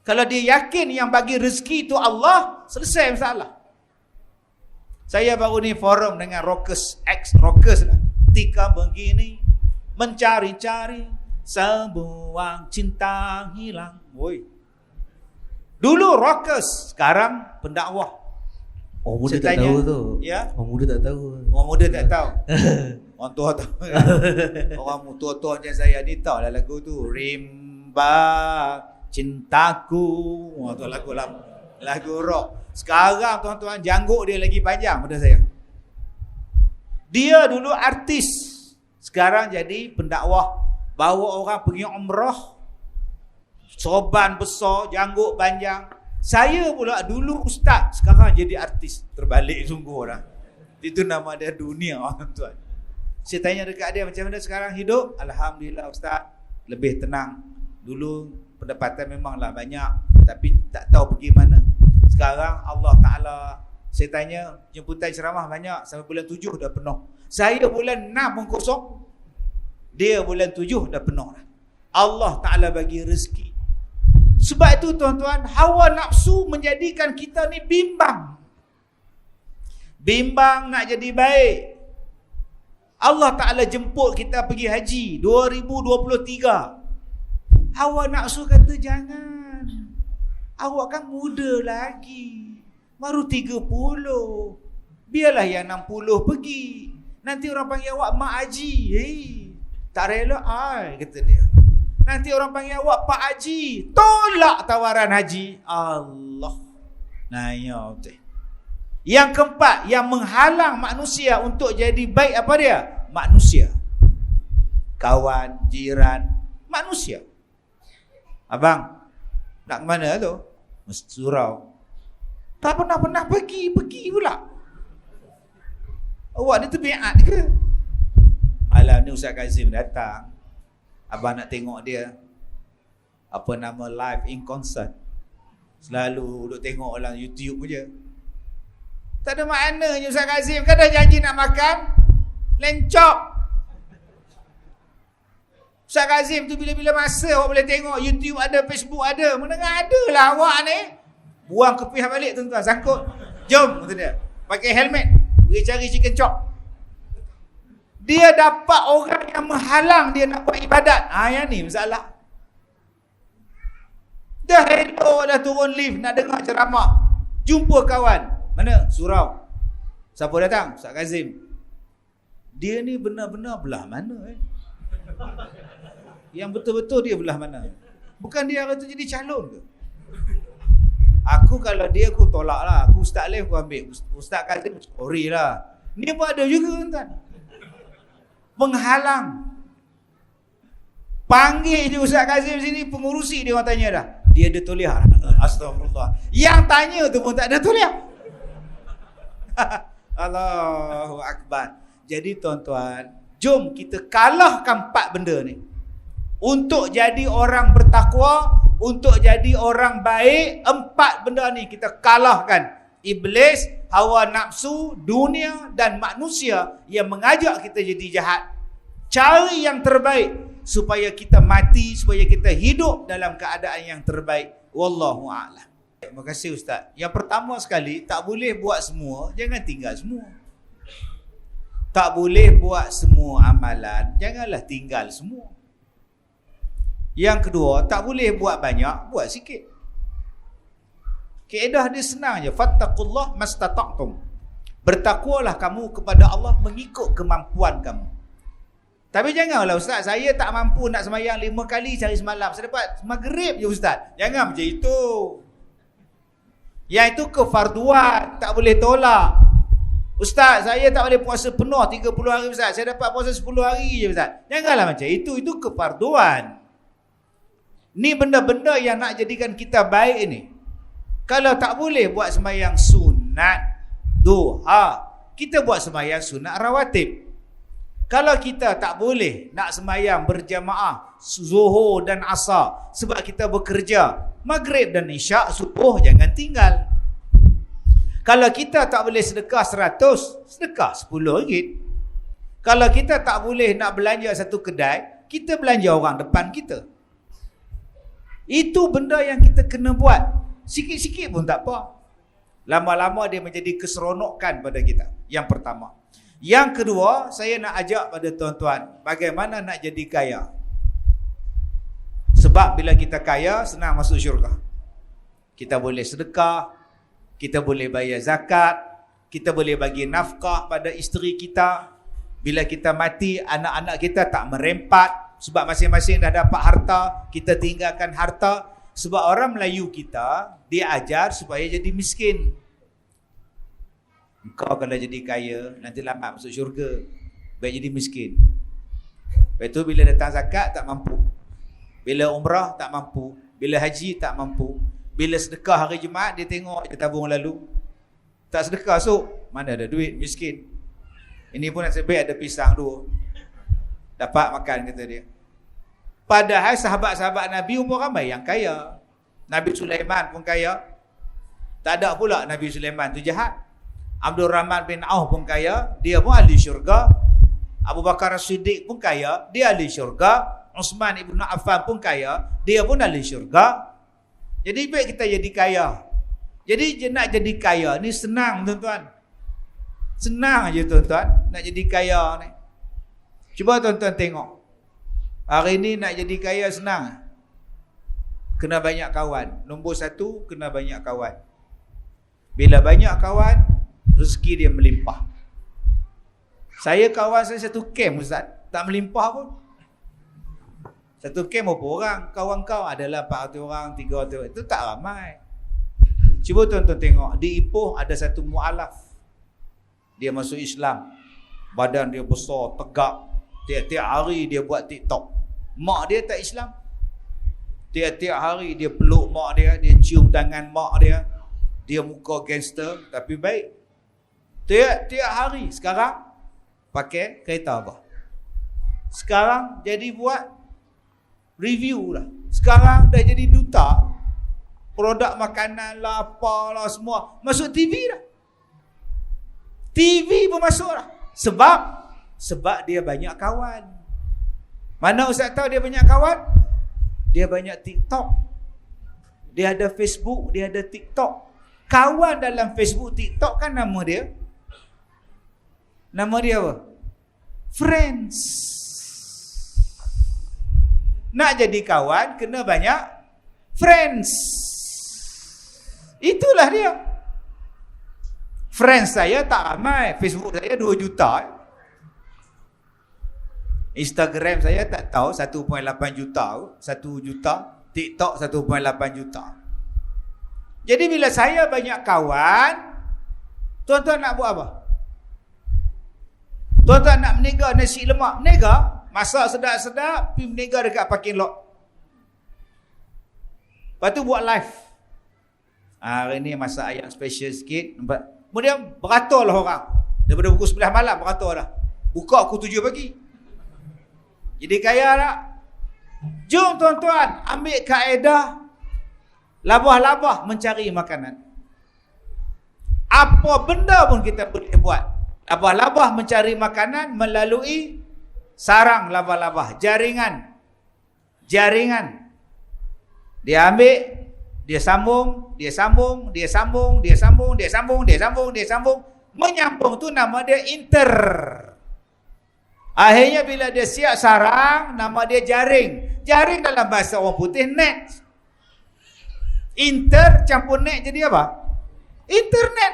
kalau dia yakin yang bagi rezeki itu Allah, selesai masalah. Saya baru ni forum dengan rockers, ex-rockers lah. Ketika begini, mencari-cari, sebuah cinta hilang. Dulu rockers, sekarang pendakwah. Orang muda tak tahu tu. Ya? Orang muda tak tahu. Orang muda tak tahu. Orang tua tahu. Orang tua-tua macam saya ni tahu lah lagu tu. Rimba cintaku. Tu lagu rock. Sekarang tuan-tuan, janggut dia lagi panjang pada saya. Dia dulu artis, sekarang jadi pendakwah. Bawa orang pergi umrah, sorban besar, janggut panjang. Saya pula dulu ustaz, sekarang jadi artis. Terbalik sungguh dah. Itu nama dia dunia, tuan. Saya tanya dekat dia, macam mana sekarang hidup? Alhamdulillah ustaz, lebih tenang. Dulu pendapatan memanglah banyak, tapi tak tahu pergi mana. Sekarang Allah Ta'ala, saya tanya, jemputan ceramah banyak, sampai bulan 7 dah penuh. Saya bulan 6 pun kosong, dia bulan 7 dah penuh dah. Allah Ta'ala bagi rezeki. Sebab itu tuan-tuan, hawa nafsu menjadikan kita ni bimbang. Bimbang nak jadi baik. Allah Ta'ala jemput kita pergi haji 2023. Hawa nafsu kata jangan. Awak kan muda lagi. Baru 30. Biarlah yang 60 pergi. Nanti orang panggil awak mak haji. Tak rela kata dia. Nanti orang panggil awak Pak Haji. Tolak tawaran haji. Allah. Ya betul. Yang keempat, yang menghalang manusia untuk jadi baik apa dia? Manusia. Kawan, jiran, manusia. Abang, nak ke mana tu? Surau. Tak pernah pergi pula. Awak ni terbiat ke? Alah, ni Ustaz Kazim datang. Abang nak tengok dia. Apa nama, live in concert. Selalu duk tengok orang YouTube je. Tak ada maknanya Ustaz Kazim. Kan dah janji nak makan, lencok. Ustaz Kazim tu bila-bila masa awak boleh tengok YouTube ada, Facebook ada. Mana ada lah awak ni. Buang kepih balik tuan-tuan, sangkut. Jom, kata dia. Pakai helmet, pergi cari chicken chop. Dia dapat orang yang menghalang dia nak buat ibadat. Yang ni masalah. Dah hello, dah turun lift, nak dengar ceramah. Jumpa kawan. Mana? Surau. Siapa datang? Ustaz Kazim. Dia ni benar-benar belah mana? Yang betul-betul dia belah mana? Bukan dia kata jadi calon ke? Aku kalau dia aku tolak lah. Aku Ustaz Alif aku ambil. Ustaz Kazim sorry lah. Ni pun ada juga tuan. Menghalang. Panggil je Ustaz Kazim sini, pengurusi dia orang tanya dah. Dia ada toliah. Astagfirullah. Yang tanya tu pun tak ada toliah. Allahu Akbar. Jadi tuan-tuan, jom kita kalahkan 4 benda ni. Untuk jadi orang bertakwa, untuk jadi orang baik, 4 benda ni kita kalahkan. Iblis, hawa nafsu, dunia dan manusia yang mengajak kita jadi jahat. Cari yang terbaik supaya kita mati, supaya kita hidup dalam keadaan yang terbaik. Wallahu a'lam. Terima kasih Ustaz. Yang pertama sekali, tak boleh buat semua, jangan tinggal semua. Tak boleh buat semua amalan, janganlah tinggal semua. Yang kedua, tak boleh buat banyak, buat sikit. Kaedah dia senang je. Fattaqullah mastata'tum. Bertakwalah kamu kepada Allah mengikut kemampuan kamu. Tapi janganlah Ustaz, saya tak mampu nak sembahyang 5 kali sehari semalam. Saya dapat maghrib je Ustaz. Jangan macam itu. Yang itu kefarduan, tak boleh tolak. Ustaz, saya tak boleh puasa penuh 30 hari Ustaz. Saya dapat puasa 10 hari je Ustaz. Janganlah macam itu kefarduan. Ni benda-benda yang nak jadikan kita baik ni. Kalau tak boleh buat sembahyang sunat duha, kita buat sembahyang sunat rawatib. Kalau kita tak boleh nak sembahyang berjamaah zuhur dan asar sebab kita bekerja, maghrib dan isyak, subuh jangan tinggal. Kalau kita tak boleh sedekah 100, sedekah RM10. Kalau kita tak boleh nak belanja satu kedai, kita belanja orang depan kita. Itu benda yang kita kena buat. Sikit-sikit pun tak apa. Lama-lama dia menjadi keseronokan pada kita. Yang pertama. Yang kedua, saya nak ajak pada tuan-tuan, bagaimana nak jadi kaya. Sebab bila kita kaya, senang masuk syurga. Kita boleh sedekah, kita boleh bayar zakat, kita boleh bagi nafkah pada isteri kita. Bila kita mati, anak-anak kita tak merempat, sebab masing-masing dah dapat harta, kita tinggalkan harta. Sebab orang Melayu kita, dia ajar supaya jadi miskin. Engkau kalau jadi kaya, nanti lambat masuk syurga. Baik jadi miskin. Lepas tu bila datang zakat, tak mampu. Bila umrah, tak mampu. Bila haji, tak mampu. Bila sedekah hari Jumaat, dia tengok dia tabung lalu. Tak sedekah esok, mana ada duit, miskin. Ini pun nasib baik ada pisang 2. Dapat makan, kata dia. Padahal sahabat-sahabat Nabi umur ramai yang kaya. Nabi Sulaiman pun kaya. Tak ada pula Nabi Sulaiman tu jahat. Abdul Rahman bin Auf pun kaya, dia pun ahli syurga. Abu Bakar As-Siddiq pun kaya, dia ahli syurga. Uthman ibn Affan pun kaya, dia pun ahli syurga. Jadi baik kita jadi kaya. Jadi nak jadi kaya ni senang tuan-tuan. Senang aja tuan-tuan nak jadi kaya ni. Cuba tuan-tuan tengok. Hari ni nak jadi kaya senang. Kena banyak kawan. Nombor 1, kena banyak kawan. Bila banyak kawan, rezeki dia melimpah. Saya kawan saya satu camp Ustaz, tak melimpah pun. Satu camp berapa orang? Kawan kau adalah 400 orang, 300 orang. Itu tak ramai. Cuba tuan-tuan tengok, di Ipoh ada satu mu'alaf. Dia masuk Islam. Badan dia besar, tegak. Tiap-tiap hari dia buat TikTok. Mak dia tak Islam. Tiap-tiap hari dia peluk mak dia, dia cium tangan mak dia. Dia muka gangster tapi baik. Tiap-tiap hari. Sekarang pakai kereta apa? Sekarang jadi buat review lah. Sekarang dah jadi duta. Produk makanan lah, apalah semua. Masuk TV dah. TV pun masuk lah. Sebab dia banyak kawan. Mana Ustaz tahu dia banyak kawan? Dia banyak TikTok. Dia ada Facebook, dia ada TikTok. Kawan dalam Facebook, TikTok kan nama dia. Nama dia apa? Friends. Nak jadi kawan, kena banyak friends. Itulah dia. Friends saya tak ramai. Facebook saya 2 juta. Instagram saya tak tahu 1.8 juta. 1 juta. TikTok 1.8 juta. Jadi bila saya banyak kawan, tuan-tuan nak buat apa? Tuan-tuan nak menega nasi lemak, menega. masak sedap-sedap, pergi berniaga dekat parking lot. Lepas tu buat live. Hari ni masak ayam special sikit. Kemudian beratur lah orang. Daripada pukul 11 malam beratur dah. Buka pukul 7 pagi. Jadi kaya tak? Jom tuan-tuan, ambil kaedah labah-labah mencari makanan. Apa benda pun kita boleh buat. Labah-labah mencari makanan melalui sarang labah-labah. Jaringan. Dia ambil, dia sambung. Menyambung tu nama dia inter. Akhirnya bila dia siap sarang, nama dia jaring. Jaring dalam bahasa orang putih net. Inter campur net jadi apa? Internet.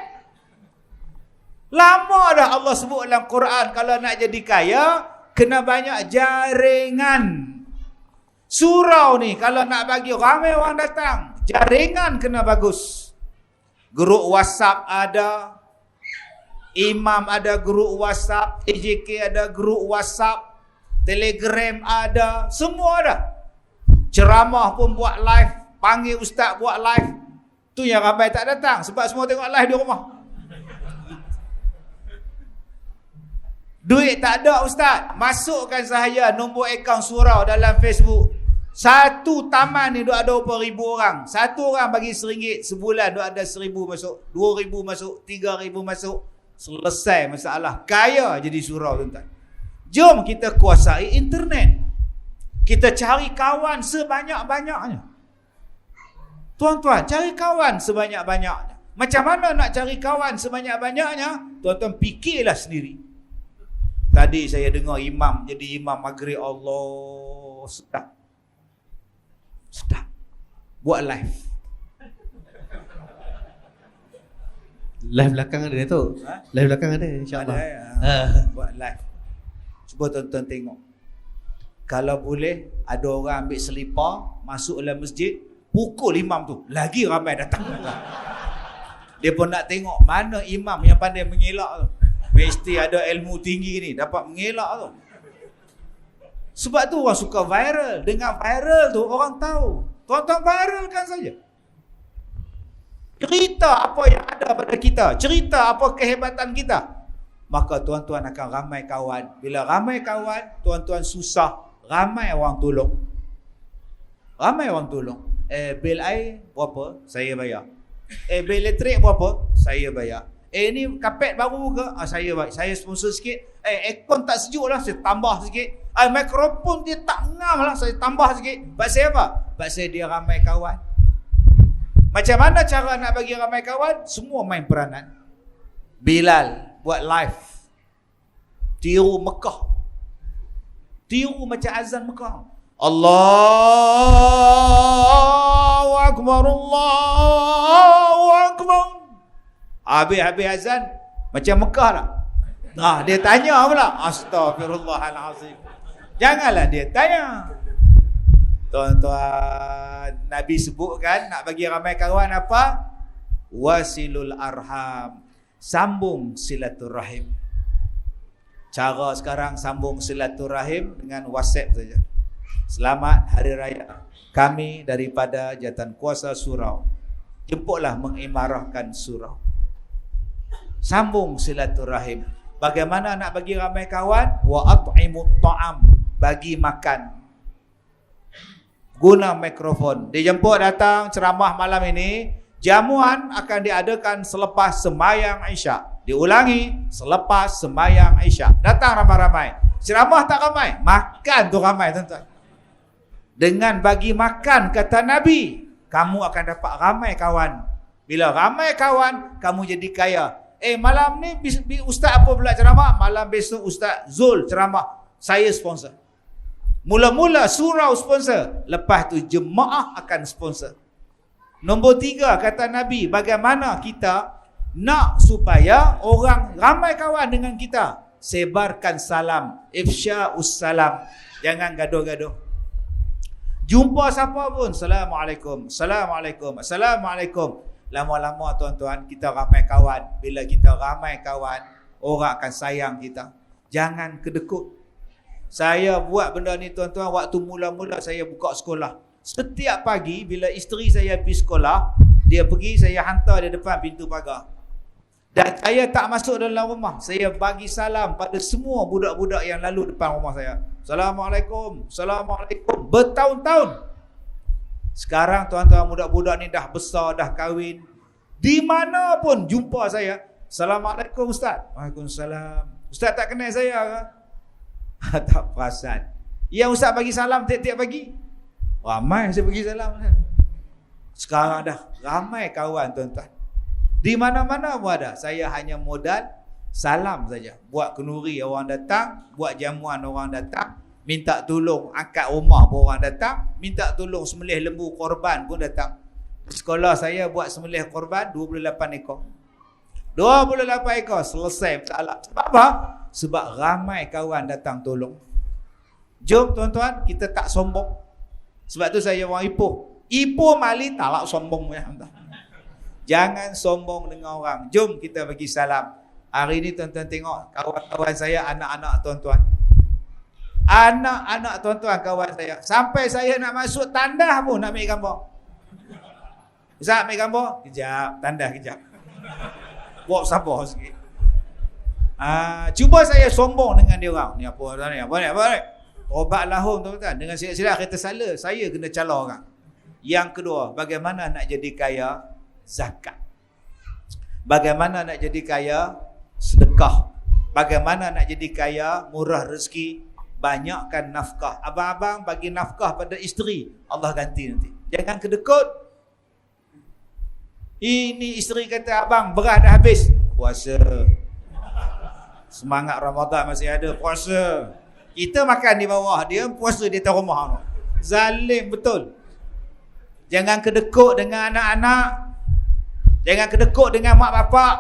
Lama dah Allah sebut dalam Quran, kalau nak jadi kaya, kena banyak jaringan. Surau ni kalau nak bagi ramai orang datang, jaringan kena bagus. Grup WhatsApp ada, imam ada grup WhatsApp, AJK ada grup WhatsApp, Telegram ada, semua ada. Ceramah pun buat live, panggil ustaz buat live. Tu yang ramai tak datang sebab semua tengok live di rumah. Duit tak ada ustaz, masukkan saya nombor akaun surau dalam Facebook. Satu taman ni duk ada berapa ribu orang. Satu orang bagi RM1 sebulan, duk ada 1,000 masuk, 2,000 masuk, 3,000 masuk. Selesai masalah. Kaya jadi surau tuan-tuan. Jom kita kuasai internet. Kita cari kawan sebanyak-banyaknya. Tuan-tuan, cari kawan sebanyak-banyaknya. Macam mana nak cari kawan sebanyak-banyaknya? Tuan-tuan fikirlah sendiri. Tadi saya dengar imam jadi imam maghrib. Allah, sedap. Buat live. Live belakang ada tu. Live belakang ada insya-Allah. Buat live. Cuba tuan-tuan tengok. Kalau boleh ada orang ambil selipar masuk dalam masjid, pukul imam tu, lagi ramai datang. Dia pun nak tengok mana imam yang pandai mengelak tu. Mesti ada ilmu tinggi ni, dapat mengelak tu. Sebab tu orang suka viral. Dengan viral tu orang tahu. Tuan-tuan viralkan saja. Cerita apa yang ada pada kita. Cerita apa kehebatan kita. Maka tuan-tuan akan ramai kawan. Bila ramai kawan, tuan-tuan susah, ramai orang tolong. Bil air berapa? Saya bayar. Bil elektrik berapa? Saya bayar. Ni kapet baru ke? Saya sponsor sikit. Aircon tak sejuk lah, saya tambah sikit. Mikrofon dia tak ngam lah, saya tambah sikit. Pasal apa? Pasal dia ramai kawan. Macam mana cara nak bagi ramai kawan? Semua main peranan. Bilal buat live. Tiru Mekah. Tiru macam azan Mekah. Allahu Akbar, Allahu Akbar. Habis azan macam Mekah lah. Dia tanya pula. Astaghfirullahalazim. Janganlah dia tanya. Tuan-tuan, Nabi sebutkan nak bagi ramai kawan apa? Wasilul arham. Sambung silaturahim. Cara sekarang sambung silaturahim dengan WhatsApp saja. Selamat Hari Raya. Kami daripada Jawatankuasa Surau jemputlah mengimarahkan surau. Sambung silaturahim. Bagaimana nak bagi ramai kawan? Wa at'imut ta'am. Bagi makan. Guna mikrofon. Dijemput datang ceramah malam ini. Jamuan akan diadakan selepas sembahyang Isyak. Diulangi selepas sembahyang Isyak. Datang ramai-ramai. Ceramah tak ramai, makan tu ramai tuan-tuan. Dengan bagi makan kata Nabi, kamu akan dapat ramai kawan. Bila ramai kawan, kamu jadi kaya. Malam ni ustaz apa pula ceramah? Malam besok Ustaz Zul ceramah. Saya sponsor. Mula-mula surau sponsor. Lepas tu jemaah akan sponsor. Nombor 3 kata Nabi, bagaimana kita nak supaya orang ramai kawan dengan kita? Sebarkan salam. Ifsya'us salam. Jangan gaduh-gaduh. Jumpa siapa pun, Assalamualaikum, Assalamualaikum, Assalamualaikum. Lama-lama tuan-tuan, kita ramai kawan. Bila kita ramai kawan, orang akan sayang kita. Jangan kedekut. Saya buat benda ni tuan-tuan waktu mula-mula saya buka sekolah. Setiap pagi bila isteri saya pergi sekolah, dia pergi, saya hantar dia depan pintu pagar. Dan saya tak masuk dalam rumah. Saya bagi salam pada semua budak-budak yang lalu depan rumah saya. Assalamualaikum, Assalamualaikum. Bertahun-tahun. Sekarang tuan-tuan budak-budak ni dah besar, dah kahwin. Di mana pun jumpa saya, Assalamualaikum Ustaz. Waalaikumsalam. Ustaz tak kenal saya ke? Tak perasan. Yang Ustaz bagi salam tiap-tiap pagi. Ramai saya bagi salam. Sekarang dah ramai kawan tuan-tuan. Di mana-mana pun ada. Saya hanya modal salam saja. Buat kenduri orang datang, buat jamuan orang datang, minta tolong angkat rumah pun orang datang, minta tolong sembelih lembu korban pun datang. Sekolah saya buat sembelih korban 28 ekor. 28 ekor selesai masalah. Sebab apa? Sebab ramai kawan datang tolong. Jom tuan-tuan, kita tak sombong. Sebab tu saya orang Ipoh. Ipoh Mali tak sombong ya. Jangan sombong dengan orang. Jom kita bagi salam. Hari ni tuan-tuan tengok kawan-kawan saya, anak-anak tuan-tuan. Anak-anak tuan-tuan kawan saya. Sampai saya nak masuk tandas pun nak ambil gambar. Ustaz ambil gambar? Kejap, tandas kejap. Bawa sabar sikit. Cuba saya sombong dengan dia orang. Ni apa ni? Apa ni? Obat lahum tuan-tuan. Dengan silap-silap kata salah, saya kena cala orang. Yang kedua, bagaimana nak jadi kaya? Zakat. Bagaimana nak jadi kaya? Sedekah. Bagaimana nak jadi kaya? Murah rezeki. Banyakkan nafkah. Abang-abang bagi nafkah pada isteri, Allah ganti nanti. Jangan kedekut. Ini isteri kata, abang beras dah habis. Puasa. Semangat Ramadan masih ada, puasa. Kita makan di bawah, dia puasa di atas rumah. Zalim betul. Jangan kedekut dengan anak-anak. Jangan kedekut dengan mak bapak.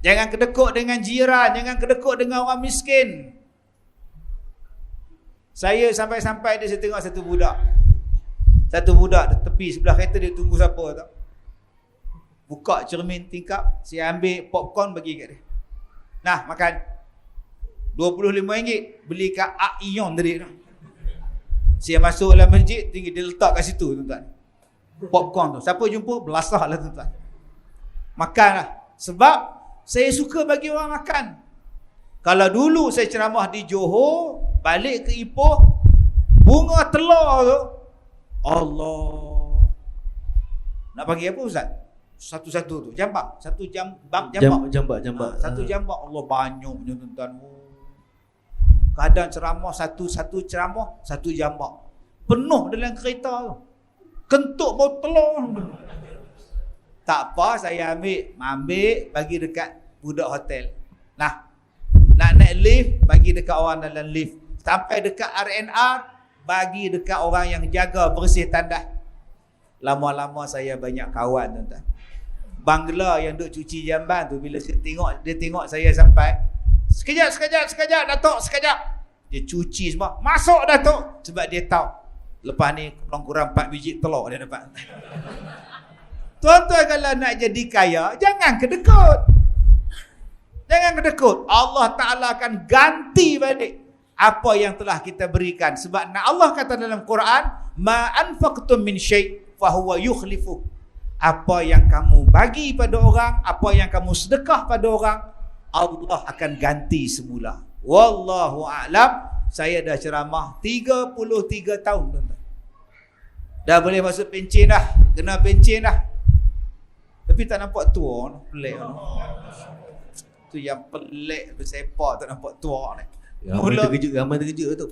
Jangan kedekut dengan jiran. Jangan kedekut dengan orang miskin. Saya sampai-sampai dia, saya tengok satu budak. Satu budak di tepi sebelah kereta, dia tunggu siapa tak? Buka cermin tingkap, saya ambil popcorn bagi kat dia. Nah, makan. RM25 beli kat Ion tadi. Saya masuk dalam masjid, tinggi dia letak kat situ tuan-tuan. Popcorn tu. Siapa jumpa, belasah lah tuan-tuan. Makanlah. Sebab saya suka bagi orang makan. Kalau dulu saya ceramah di Johor, balik ke Ipoh, bunga telur tu, Allah. Nak bagi apa Ustaz? Satu-satu tu. Jambak. Satu jambak. Satu jambak. Allah banyaknya tuan-tuan. Kadang ceramah, satu ceramah, satu jambak. Penuh dalam kereta tu. Kentuk bau telur. Tak apa, saya ambil, bagi dekat budak hotel. Nah, nak naik lift, bagi dekat orang dalam lift. Sampai dekat RNR, bagi dekat orang yang jaga bersih tandas. Lama-lama saya banyak kawan tuan-tuan. Bangla yang duk cuci jamban tu, bila dia tengok saya sampai, sekejap Datuk, sekejap. Dia cuci semua, masuk Datuk. Sebab dia tahu lepas ni kurang-kurang 4 biji telur dia dapat. Tuan-tuan, kalau nak jadi kaya, jangan kedekut. Jangan kedekut. Allah Ta'ala akan ganti balik apa yang telah kita berikan. Sebab Allah kata dalam Quran, ma anfaqtum min syai' fahuwa yukhlifu. Apa yang kamu bagi pada orang, apa yang kamu sedekah pada orang, Allah akan ganti semula. Wallahu a'lam. Saya dah ceramah 33 tahun tuan-tuan. Dah boleh masuk pencen dah. Kena pencen dah. Tapi tak nampak tua. Pelik. Tu yang pelik. Sepak tak nampak tua ni. Ramai terkejut tu.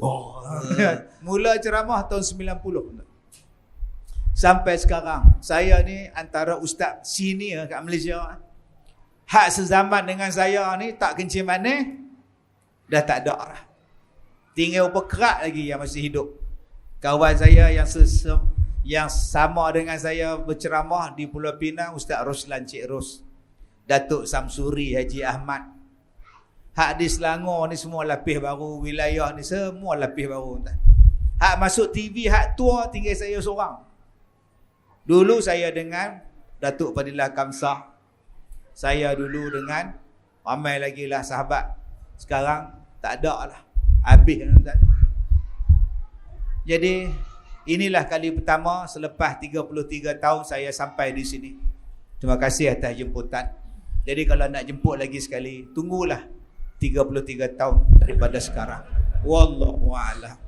Mula ceramah tahun 90. Sampai sekarang. Saya ni antara ustaz senior kat Malaysia. Hak sezaman dengan saya ni tak kencing manis, dah tak ada dah. Tinggal berkerak lagi yang masih hidup. Kawan saya yang sama dengan saya berceramah di Pulau Pinang, Ustaz Roslan Cik Ros, Datuk Samsuri Haji Ahmad. Hak di Selangor ni semua lapis baru, wilayah ni semua lapis baru. Hak masuk TV, hak tua, tinggal saya seorang. Dulu saya dengan Datuk Fadilah Kamsah. Saya dulu dengan ramai lagi lah sahabat. Sekarang Tak ada lah. Habis tuan-tuan. Jadi inilah kali pertama selepas 33 tahun saya sampai di sini. Terima kasih atas jemputan. Jadi kalau nak jemput lagi sekali, tunggulah 33 tahun daripada sekarang. Wallahu a'lam.